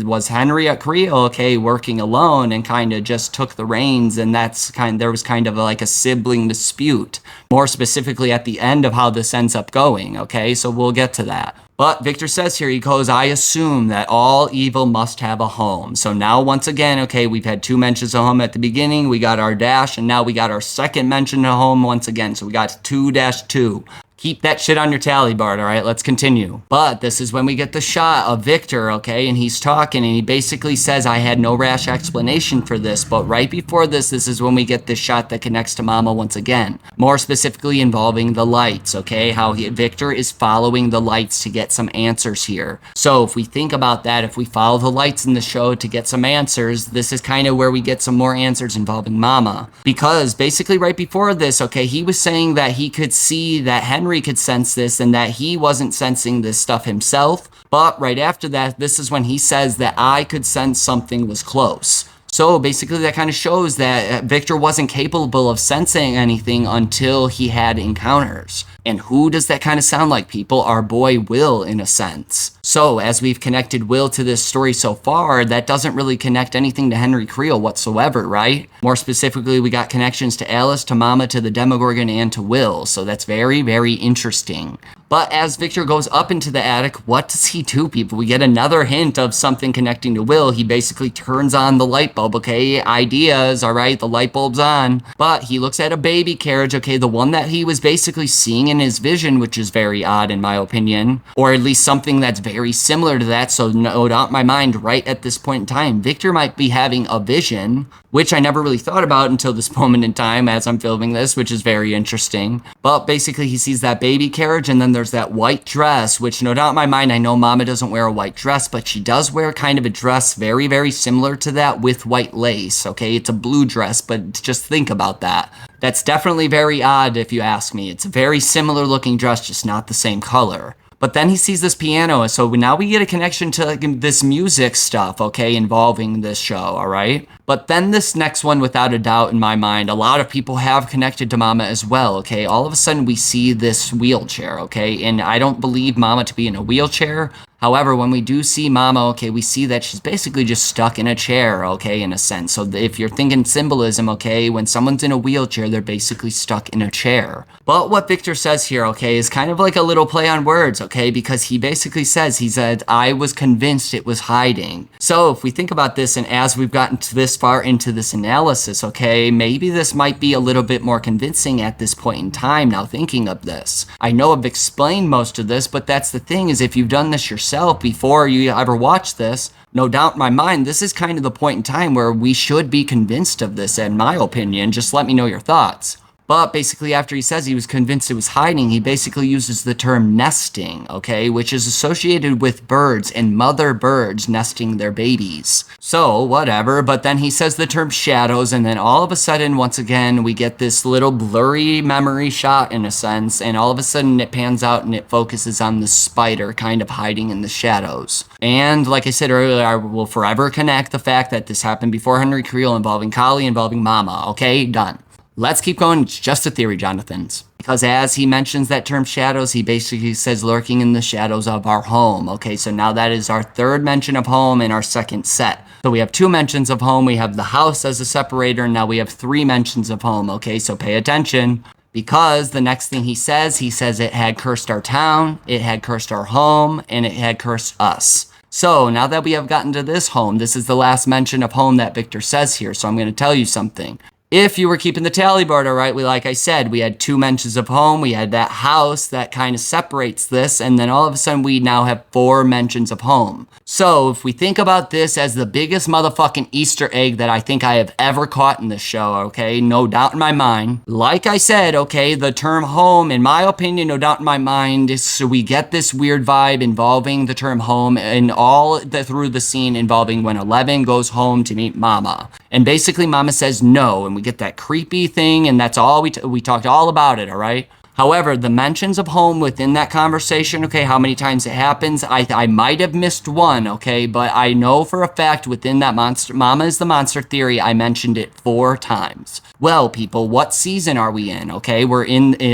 A: was Henry Creel, okay, working alone and kind of just took the reins, and there was kind of like a sibling dispute, more specifically at the end of how this ends up going, okay, so we'll get to that. But Victor says here, he goes, I assume that all evil must have a home. So now once again, okay, we've had 2 mentions of home at the beginning, we got our dash, and now we got our second mention of home once again. So we got 2-2. Keep that shit on your tally board, alright? Let's continue. But this is when we get the shot of Victor, okay? And he's talking, and he basically says, I had no rash explanation for this. But right before this is when we get this shot that connects to Mama once again. More specifically involving the lights, okay? How Victor is following the lights to get some answers here. So if we think about that, if we follow the lights in the show to get some answers, this is kind of where we get some more answers involving Mama. Because basically right before this, okay, he was saying that he could see that Henry could sense this and that he wasn't sensing this stuff himself. But right after that, this is when he says that I could sense something was close. So basically that kind of shows that Victor wasn't capable of sensing anything until he had encounters. And who does that kind of sound like, people? Our boy Will, in a sense. So as we've connected Will to this story so far, that doesn't really connect anything to Henry Creel whatsoever, right? More specifically, we got connections to Alice, to Mama, to the Demogorgon, and to Will. So that's very, very interesting. But as Victor goes up into the attic, what does he do, people? We get another hint of something connecting to Will. He basically turns on the light bulb, okay? Ideas, all right? The light bulb's on. But he looks at a baby carriage, okay? The one that he was basically seeing in his vision, which is very odd in my opinion. Or at least something that's very similar to that. So no doubt in my mind, right at this point in time, Victor might be having a vision, which I never really thought about until this moment in time as I'm filming this, which is very interesting. But basically he sees that baby carriage, and then there's that white dress, which no doubt in my mind, I know Mama doesn't wear a white dress, but she does wear kind of a dress very, very similar to that with white lace, okay? It's a blue dress, but just think about that. That's definitely very odd if you ask me. It's a very similar looking dress, just not the same color. But then he sees this piano, so now we get a connection to this music stuff, okay, involving this show, alright? But then this next one, without a doubt in my mind, a lot of people have connected to Mama as well, okay? All of a sudden we see this wheelchair, okay? And I don't believe Mama to be in a wheelchair. However, when we do see Mama, okay, we see that she's basically just stuck in a chair, okay, in a sense. So if you're thinking symbolism, okay, when someone's in a wheelchair, they're basically stuck in a chair. But what Victor says here, okay, is kind of like a little play on words, okay, because he basically says, he said, I was convinced it was hiding. So if we think about this, and as we've gotten to this far into this analysis, okay, maybe this might be a little bit more convincing at this point in time now thinking of this. I know I've explained most of this, but that's the thing, is if you've done this yourself, before you ever watch this, no doubt in my mind, this is kind of the point in time where we should be convinced of this, in my opinion. Just let me know your thoughts. But basically, after he says he was convinced it was hiding, he basically uses the term nesting, okay, which is associated with birds and mother birds nesting their babies. So, whatever, but then he says the term shadows, and then all of a sudden, once again, we get this little blurry memory shot in a sense, and all of a sudden it pans out and it focuses on the spider kind of hiding in the shadows. And like I said earlier, I will forever connect the fact that this happened before Henry Creel, involving Collie, involving Mama. Okay, done. Let's keep going. It's just a theory, Jonathans. Because as he mentions that term shadows, he basically says lurking in the shadows of our home. Okay, so now that is our third mention of home in our second set. So we have 2 mentions of home. We have the house as a separator, and now we have 3 mentions of home. Okay, so pay attention. Because the next thing he says it had cursed our town, it had cursed our home, and it had cursed us. So now that we have gotten to this home, this is the last mention of home that Victor says here. So I'm going to tell you something. If you were keeping the tally board, all right, like I said, we had 2 mentions of home. We had that house that kind of separates this. And then all of a sudden, we now have 4 mentions of home. So if we think about this as the biggest motherfucking Easter egg that I think I have ever caught in this show, okay, no doubt in my mind. Like I said, okay, the term home, in my opinion, no doubt in my mind, is so we get this weird vibe involving the term home and all through the scene involving when 11 goes home to meet Mama. And basically, Mama says no, and we get that creepy thing, and that's all we talked all about it, all right? However, the mentions of home within that conversation, okay, how many times it happens, I might have missed one, okay, but I know for a fact within that Mama is the monster theory, I mentioned it 4 times. Well, people, what season are we in, okay? We're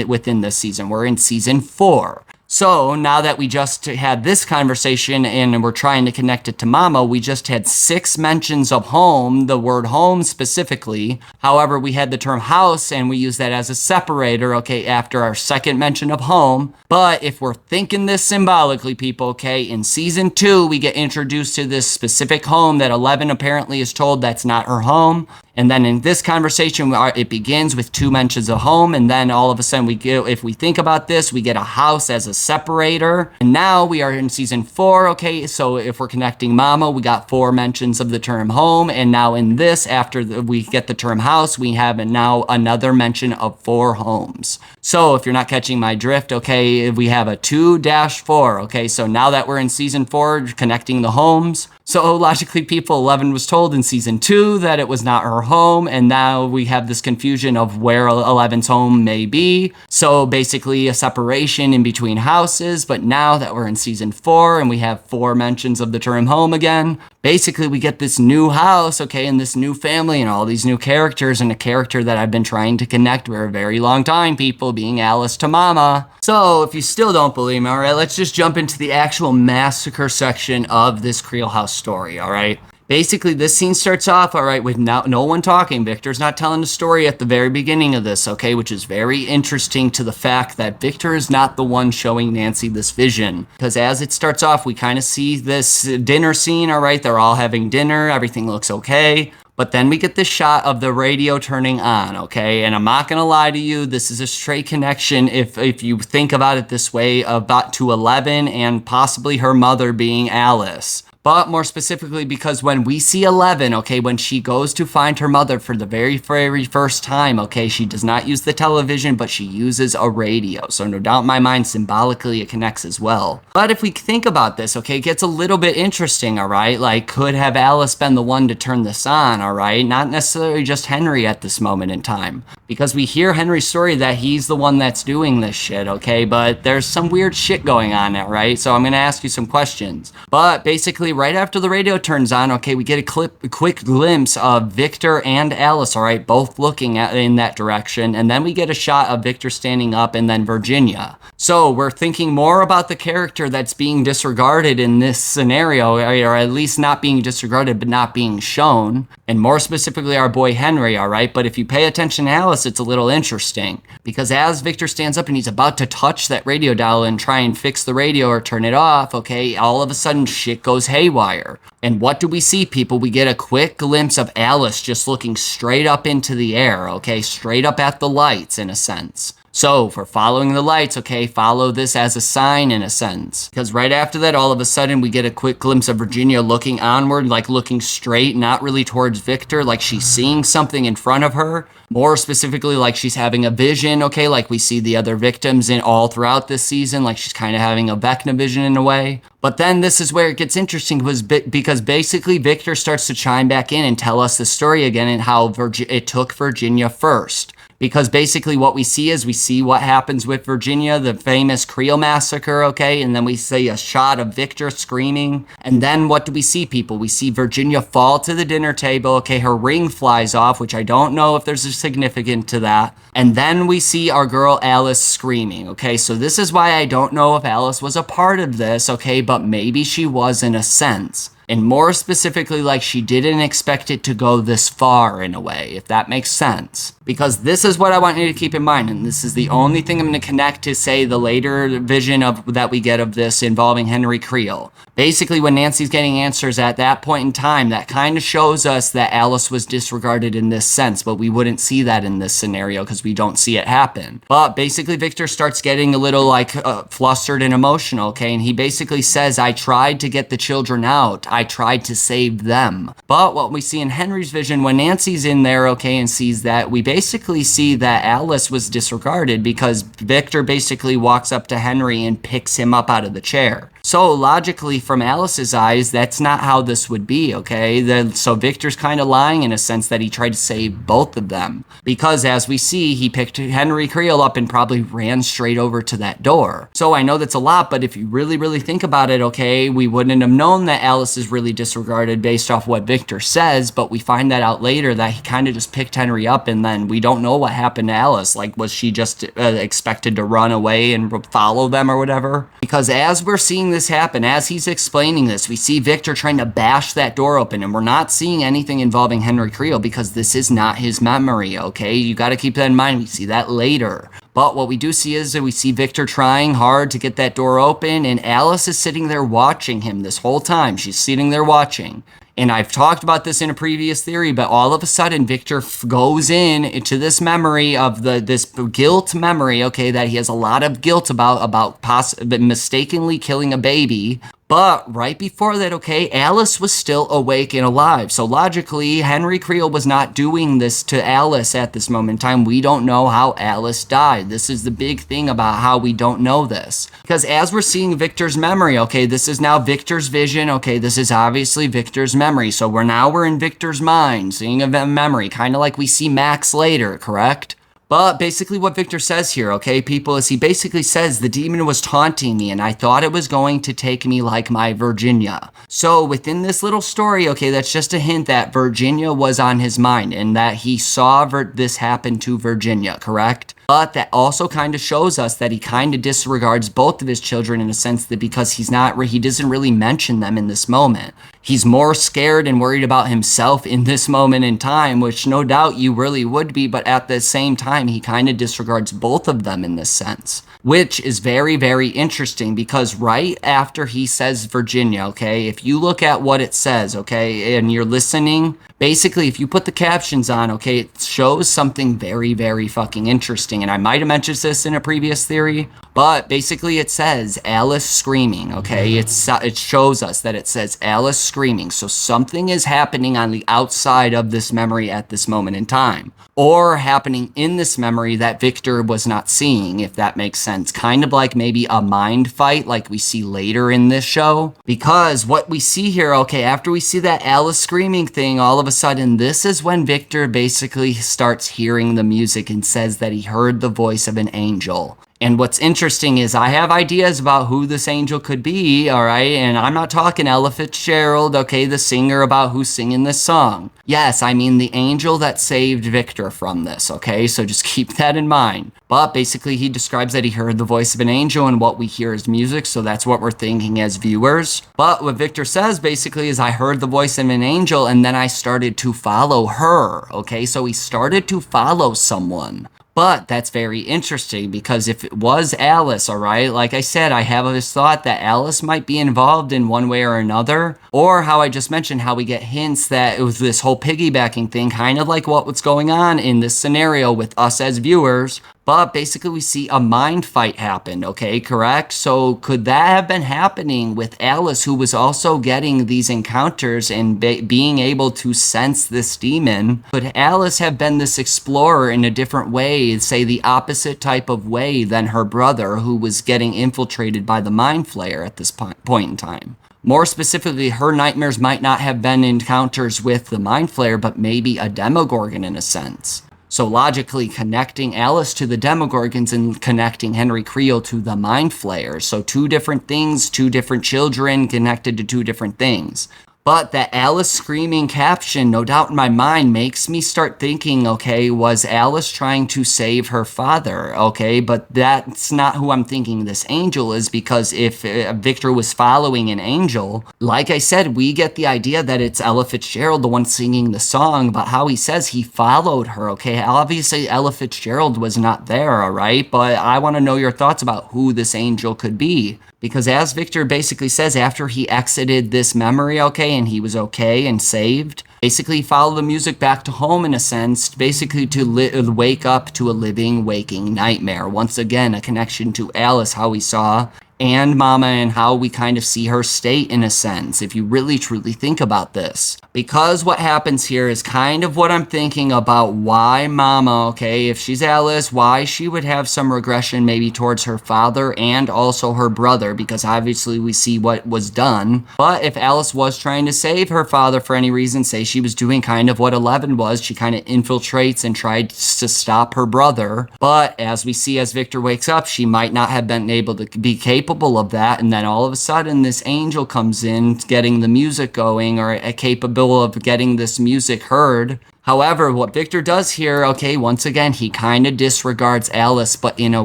A: within this season. We're in season 4. So now that we just had this conversation and we're trying to connect it to Mama, we just had 6 mentions of home, the word home specifically. However, we had the term house and we use that as a separator, okay, after our second mention of home. But if we're thinking this symbolically, people, okay, in season 2, we get introduced to this specific home that 11 apparently is told that's not her home. And then in this conversation, it begins with 2 mentions of home, and then all of a sudden if we think about this, we get a house as a separator. And now we are in season 4, okay? So if we're connecting Mama, we got 4 mentions of the term home, and now in this, after we get the term house, we have now another mention of 4 homes. So if you're not catching my drift, okay, we have a 2-4, okay? So now that we're in season 4, connecting the homes, so logically, people, 11 was told in season 2 that it was not her home, and now we have this confusion of where 11's home may be. So basically a separation in between houses, but now that we're in season 4 and we have 4 mentions of the term home again, basically we get this new house, okay, and this new family and all these new characters, and a character that I've been trying to connect for a very long time, people, being Alice to Mama. So if you still don't believe me, all right, let's just jump into the actual massacre section of this Creel House story, all right? Basically, this scene starts off, all right, with no one talking. Victor's not telling the story at the very beginning of this, okay, which is very interesting to the fact that Victor is not the one showing Nancy this vision. Because as it starts off, we kind of see this dinner scene, all right? They're all having dinner. Everything looks okay. But then we get this shot of the radio turning on, okay? And I'm not going to lie to you, this is a straight connection if you think about it this way, about to 11 and possibly her mother being Alice. But more specifically, because when we see 11, okay, when she goes to find her mother for the very, very first time, okay, she does not use the television, but she uses a radio. So no doubt in my mind, symbolically, it connects as well. But if we think about this, okay, it gets a little bit interesting, all right? Like, could have Alice been the one to turn this on, all right? Not necessarily just Henry at this moment in time. Because we hear Henry's story that he's the one that's doing this shit, okay? But there's some weird shit going on there, right? So I'm going to ask you some questions. But basically, right after the radio turns on, okay, we get a quick glimpse of Victor and Alice, all right, both looking in that direction. And then we get a shot of Victor standing up and then Virginia. So we're thinking more about the character that's being disregarded in this scenario, or at least not being disregarded, but not being shown. And more specifically, our boy Henry, all right? But if you pay attention to Alice, it's a little interesting. Because as Victor stands up and he's about to touch that radio dial and try and fix the radio or turn it off, okay, all of a sudden shit goes haywire. And what do we see, people? We get a quick glimpse of Alice just looking straight up into the air, okay? Straight up at the lights, in a sense. So, for following the lights, okay, follow this as a sign in a sense. Because right after that, all of a sudden, we get a quick glimpse of Virginia looking onward, like looking straight, not really towards Victor, like she's seeing something in front of her. More specifically, like she's having a vision, okay, like we see the other victims in all throughout this season, like she's kind of having a Vecna vision in a way. But then this is where it gets interesting because basically Victor starts to chime back in and tell us the story again and how it took Virginia first. Because basically what we see is we see what happens with Virginia, the famous Creel massacre, okay? And then we see a shot of Victor screaming. And then what do we see, people? We see Virginia fall to the dinner table, okay? Her ring flies off, which I don't know if there's a significance to that. And then we see our girl Alice screaming, okay? So this is why I don't know if Alice was a part of this, okay? But maybe she was in a sense. And more specifically, like she didn't expect it to go this far in a way, if that makes sense. Because this is what I want you to keep in mind, and this is the only thing I'm going to connect to, say, the later vision of that we get of this involving Henry Creel. Basically, when Nancy's getting answers at that point in time, that kind of shows us that Alice was disregarded in this sense, but we wouldn't see that in this scenario because we don't see it happen. But basically, Victor starts getting a little like flustered and emotional, okay? And he basically says, I tried to get the children out. I tried to save them. But what we see in Henry's vision, when Nancy's in there, okay, and sees that, we basically see that Alice was disregarded because Victor basically walks up to Henry and picks him up out of the chair. So logically, from Alice's eyes, that's not how this would be, okay? So Victor's kind of lying in a sense that he tried to save both of them. Because as we see, he picked Henry Creel up and probably ran straight over to that door. So I know that's a lot, but if you really, really think about it, okay, we wouldn't have known that Alice is really disregarded based off what Victor says, but we find that out later that he kind of just picked Henry up and then we don't know what happened to Alice. Like, was she just expected to run away and follow them or whatever? Because as we're seeing this happen, as he's explaining this, we see Victor trying to bash that door open, and we're not seeing anything involving Henry Creel because this is not his memory, okay? You got to keep that in mind. We see that later. But what we do see is that we see Victor trying hard to get that door open, and Alice is sitting there watching him this whole time. She's sitting there watching. And I've talked about this in a previous theory, but all of a sudden Victor goes into this memory of this guilt memory, okay, that he has a lot of guilt about mistakenly killing a baby. But right before that, okay, Alice was still awake and alive. So logically, Henry Creel was not doing this to Alice at this moment in time. We don't know how Alice died. This is the big thing about how we don't know this. Because as we're seeing Victor's memory, okay, this is now Victor's vision. Okay, this is obviously Victor's memory. So we're in Victor's mind, seeing a memory, kind of like we see Max later, correct? But basically what Victor says here, okay, people, is he basically says the demon was taunting me and I thought it was going to take me like my Virginia. So within this little story, okay, that's just a hint that Virginia was on his mind and that he saw this happen to Virginia, correct? But that also kind of shows us that he kind of disregards both of his children in a sense that because he doesn't really mention them in this moment. He's more scared and worried about himself in this moment in time, which no doubt you really would be, but at the same time, he kind of disregards both of them in this sense. Which is very, very interesting because right after he says Virginia, okay, if you look at what it says, okay, and you're listening, basically if you put the captions on, okay, it shows something very, very fucking interesting. And I might have mentioned this in a previous theory, but basically it says Alice screaming, okay? It shows us that it says Alice screaming. So something is happening on the outside of this memory at this moment in time. Or happening in this memory that Victor was not seeing, if that makes sense. Kind of like maybe a mind fight like we see later in this show. Because what we see here, okay, after we see that Alice screaming thing, all of a sudden, this is when Victor basically starts hearing the music and says that he heard the voice of an angel. And what's interesting is I have ideas about who this angel could be, all right? And I'm not talking Ella Fitzgerald, okay, the singer about who's singing this song. Yes, I mean the angel that saved Victor from this, okay? So just keep that in mind. But basically he describes that he heard the voice of an angel and what we hear is music, so that's what we're thinking as viewers. But what Victor says basically is I heard the voice of an angel and then I started to follow her, okay? So he started to follow someone. But that's very interesting because if it was Alice, all right, like I said, I have this thought that Alice might be involved in one way or another, or how I just mentioned how we get hints that it was this whole piggybacking thing, kind of like what's going on in this scenario with us as viewers. But basically we see a mind fight happen, okay, correct? So could that have been happening with Alice, who was also getting these encounters and being able to sense this demon? Could Alice have been this explorer in a different way, say the opposite type of way than her brother, who was getting infiltrated by the mind flayer at this point in time? More specifically, her nightmares might not have been encounters with the mind flayer, but maybe a demogorgon in a sense. So logically connecting Alice to the demogorgons and connecting Henry Creel to the mind flayer. So two different things, two different children connected to two different things. But that Alice screaming caption, no doubt in my mind, makes me start thinking, okay, was Alice trying to save her father? Okay, but that's not who I'm thinking this angel is, because if Victor was following an angel, like I said, we get the idea that it's Ella Fitzgerald, the one singing the song, but how he says he followed her, okay? Obviously, Ella Fitzgerald was not there, all right? But I want to know your thoughts about who this angel could be. Because as Victor basically says, after he exited this memory, okay, and he was okay and saved, basically he followed the music back to home in a sense, basically to wake up to a living, waking nightmare. Once again, a connection to Alice, how we saw, and Mama, and how we kind of see her state in a sense, if you really truly think about this. Because what happens here is kind of what I'm thinking about why Mama, okay, if she's Alice, why she would have some regression maybe towards her father and also her brother, because obviously we see what was done. But if Alice was trying to save her father for any reason, say she was doing kind of what 11 was, she kind of infiltrates and tried to stop her brother. But as we see as Victor wakes up, she might not have been able to be capable of that, and then all of a sudden this angel comes in getting the music going, or capable of getting this music heard. However, what Victor does here, okay, once again, he kind of disregards Alice, but in a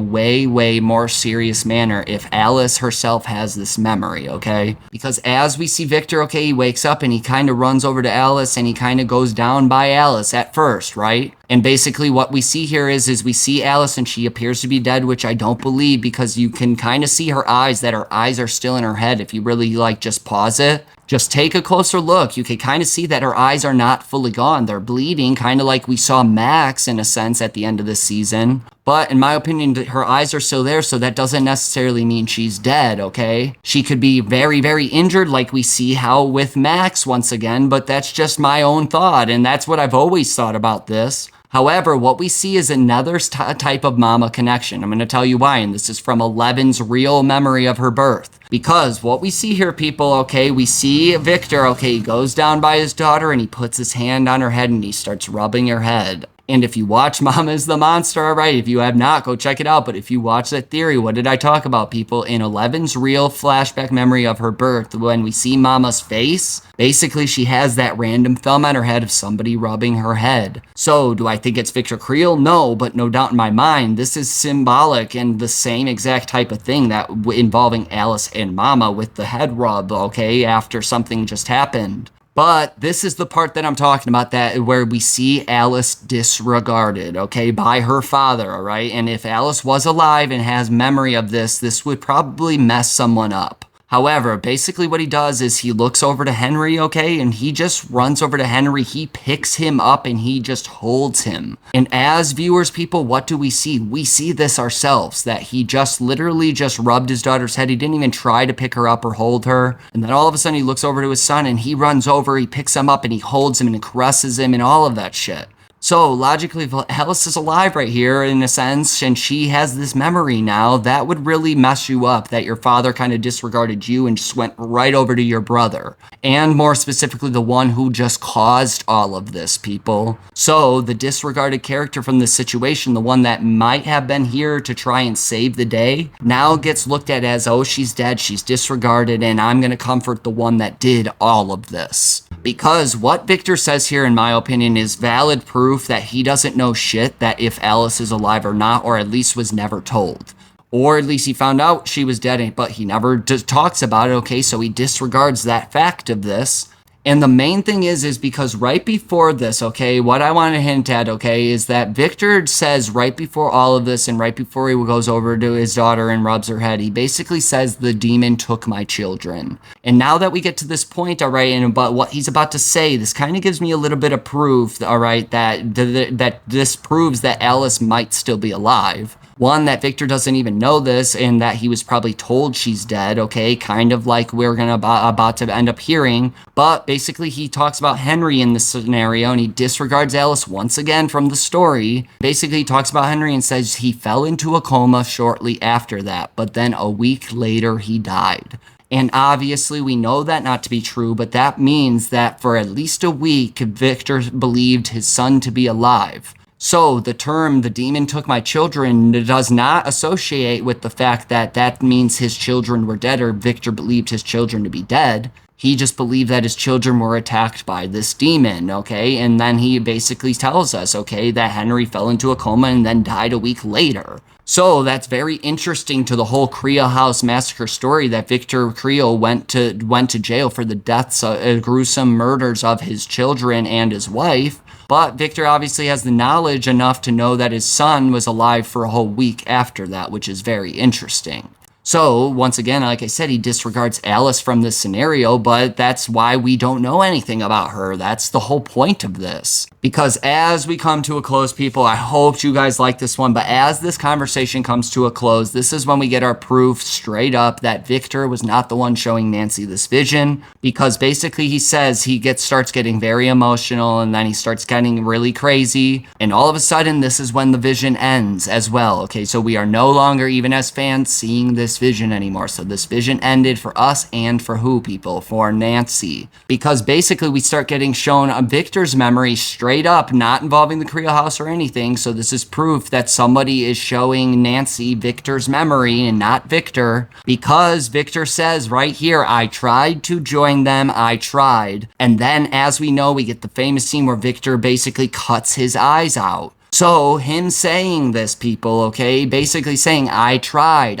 A: way more serious manner if Alice herself has this memory, okay? Because as we see Victor, okay, he wakes up and he kind of runs over to Alice and he kind of goes down by Alice at first, right? And basically what we see here is we see Alice and she appears to be dead, which I don't believe, because you can kind of see her eyes, that her eyes are still in her head. If you really just pause it, just take a closer look. You can kind of see that her eyes are not fully gone. They're bleeding, kind of like we saw Max in a sense at the end of this season. But in my opinion, her eyes are still there, so that doesn't necessarily mean she's dead, okay? She could be very injured, like we see how with Max once again, but that's just my own thought, and that's what I've always thought about this. However, what we see is another type of Mama connection. I'm going to tell you why, and this is from 11's real memory of her birth. Because what we see here, people, okay, we see Victor, okay, he goes down by his daughter and he puts his hand on her head and he starts rubbing her head. And if you watch Mama is the Monster, all right, if you have not, go check it out. But if you watch that theory, what did I talk about, people? In 11's real flashback memory of her birth, when we see Mama's face, basically she has that random thumb on her head of somebody rubbing her head. So do I think it's Victor Creel? No, but no doubt in my mind, this is symbolic and the same exact type of thing that involving Alice and Mama with the head rub, okay, after something just happened. But this is the part that I'm talking about, that where we see Alice disregarded, okay, by her father, all right? And if Alice was alive and has memory of this, this would probably mess someone up. However, basically what he does is he looks over to Henry, okay, and he just runs over to Henry. He picks him up and he just holds him. And as viewers, people, what do we see? We see this ourselves, that he just literally just rubbed his daughter's head. He didn't even try to pick her up or hold her. And then all of a sudden he looks over to his son and he runs over, he picks him up and he holds him and caresses him and all of that shit. So logically, if Alice is alive right here in a sense, and she has this memory now, that would really mess you up, that your father kind of disregarded you and just went right over to your brother. And more specifically, the one who just caused all of this, people. So the disregarded character from this situation, the one that might have been here to try and save the day, now gets looked at as, oh, she's dead, she's disregarded, and I'm going to comfort the one that did all of this. Because what Victor says here, in my opinion, is valid proof that he doesn't know shit, that if Alice is alive or not, or at least was never told. Or at least he found out she was dead, but he never talks about it, okay? So he disregards that fact of this. And the main thing is because right before this, okay, what I want to hint at, okay, is that Victor says right before all of this and right before he goes over to his daughter and rubs her head, he basically says the demon took my children. And now that we get to this point, all right, and about what he's about to say, this kind of gives me a little bit of proof, all right, that this proves that Alice might still be alive. One, that Victor doesn't even know this and that he was probably told she's dead, okay? Kind of like we're gonna about to end up hearing. But basically he talks about Henry in this scenario and he disregards Alice once again from the story. Basically he talks about Henry and says he fell into a coma shortly after that, but then a week later he died. And obviously we know that not to be true, but that means that for at least a week, Victor believed his son to be alive. So the term, the demon took my children, does not associate with the fact that that means his children were dead or Victor believed his children to be dead. He just believed that his children were attacked by this demon, okay? And then he basically tells us, okay, that Henry fell into a coma and then died a week later. So that's very interesting to the whole Creel House massacre story that Victor Creel went to jail for the deaths, gruesome murders of his children and his wife. But Victor obviously has the knowledge enough to know that his son was alive for a whole week after that, which is very interesting. So, once again, like I said, he disregards Alice from this scenario, but that's why we don't know anything about her. That's the whole point of this. Because as we come to a close, people, I hope you guys like this one, but as this conversation comes to a close, this is when we get our proof straight up that Victor was not the one showing Nancy this vision, because basically he says he starts getting very emotional, and then he starts getting really crazy, and all of a sudden, this is when the vision ends as well, okay? So we are no longer, even as fans, seeing this vision anymore. So this vision ended for us and for who, people? For Nancy. Because basically we start getting shown Victor's memory straight up, not involving the Creel house or anything. So this is proof that somebody is showing Nancy Victor's memory and not Victor, because Victor says right here, I tried to join them, I tried. And then as we know, we get the famous scene where Victor basically cuts his eyes out. So him saying this, people, okay, basically saying, I tried,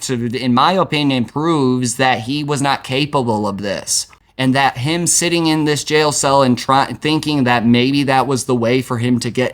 A: in my opinion, proves that he was not capable of this. And that him sitting in this jail cell and thinking that maybe that was the way for him to get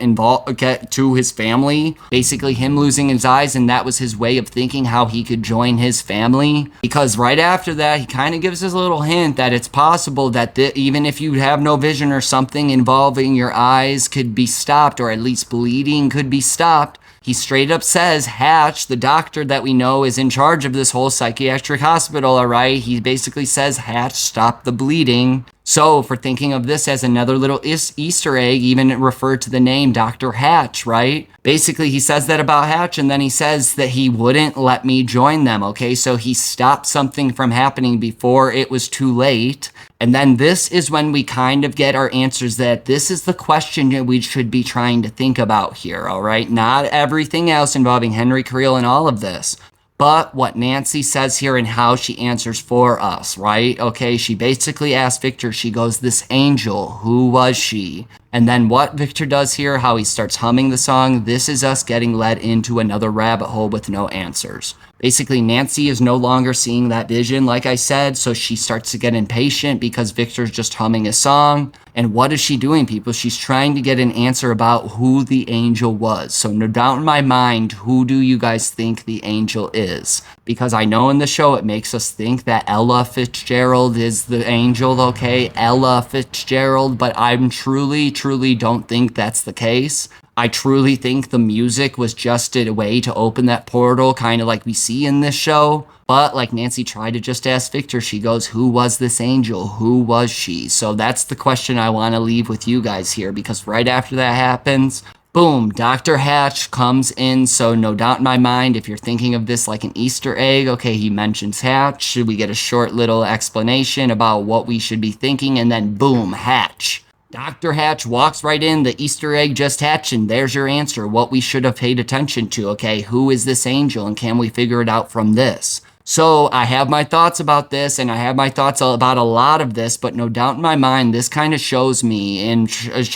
A: to his family, basically him losing his eyes, and that was his way of thinking how he could join his family. Because right after that, he kind of gives us a little hint that it's possible that even if you have no vision or something involving your eyes could be stopped, or at least bleeding could be stopped. He straight up says Hatch, the doctor that we know is in charge of this whole psychiatric hospital, alright? He basically says, Hatch, stop the bleeding. So, for thinking of this as another little Easter egg, even referred to the name Dr. Hatch, right? Basically, he says that about Hatch, and then he says that he wouldn't let me join them, okay? So he stopped something from happening before it was too late. And then this is when we kind of get our answers that this is the question that we should be trying to think about here, all right? Not everything else involving Henry Creel and all of this, but what Nancy says here and how she answers for us, right? Okay, she basically asks Victor, she goes, this angel, who was she? And then what Victor does here, how he starts humming the song, this is us getting led into another rabbit hole with no answers. Basically, Nancy is no longer seeing that vision, like I said, so she starts to get impatient because Victor's just humming a song. And what is she doing, people? She's trying to get an answer about who the angel was. So no doubt in my mind, who do you guys think the angel is? Because I know in the show it makes us think that Ella Fitzgerald is the angel, okay? Ella Fitzgerald, but I'm truly don't think that's the case. I truly think the music was just a way to open that portal, kind of like we see in this show. But like Nancy tried to just ask Victor, she goes, who was this angel? Who was she? So that's the question I want to leave with you guys here, because right after that happens, boom, Dr. Hatch comes in. So no doubt in my mind, if you're thinking of this like an Easter egg, okay, he mentions Hatch. We get a short little explanation about what we should be thinking, and then boom, Hatch. Dr. Hatch walks right in, the Easter egg just hatched, and there's your answer, what we should have paid attention to, okay? Who is this angel, and can we figure it out from this? So I have my thoughts about this, and I have my thoughts about a lot of this, but no doubt in my mind, this kind of shows me, and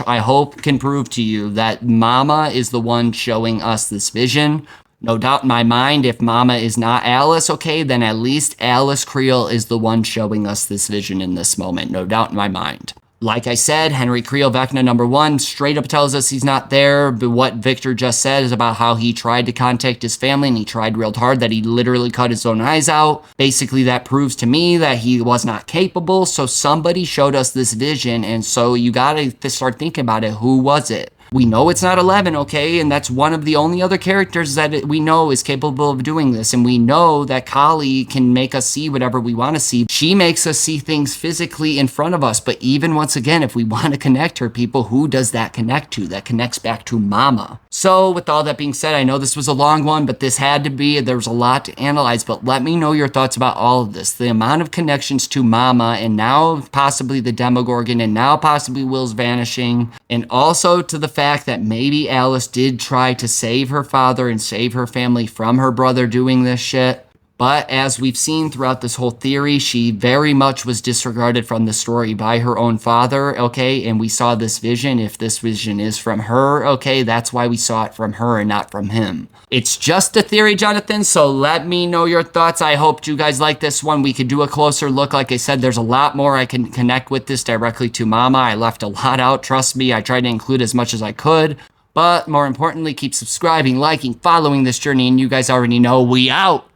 A: I hope can prove to you, that Mama is the one showing us this vision. No doubt in my mind, if Mama is not Alice, okay, then at least Alice Creel is the one showing us this vision in this moment. No doubt in my mind. Like I said, Henry Creel, Vecna number 1, straight up tells us he's not there, but what Victor just said is about how he tried to contact his family and he tried real hard, that he literally cut his own eyes out. Basically, that proves to me that he was not capable, so somebody showed us this vision, and so you gotta start thinking about it. Who was it? We know it's not 11, okay? And that's one of the only other characters that we know is capable of doing this. And we know that Kali can make us see whatever we want to see. She makes us see things physically in front of us. But even once again, if we want to connect her, people, who does that connect to? That connects back to Mama. So with all that being said, I know this was a long one, but this had to be. There was a lot to analyze. But let me know your thoughts about all of this. The amount of connections to Mama, and now possibly the Demogorgon, and now possibly Will's vanishing, and also to the fact that maybe Alice did try to save her father and save her family from her brother doing this shit. But as we've seen throughout this whole theory, she very much was disregarded from the story by her own father, okay? And we saw this vision. If this vision is from her, okay, that's why we saw it from her and not from him. It's just a theory, Jonathan, so let me know your thoughts. I hope you guys like this one. We could do a closer look. Like I said, there's a lot more I can connect with this directly to Mama. I left a lot out, trust me. I tried to include as much as I could. But more importantly, keep subscribing, liking, following this journey, and you guys already know we out.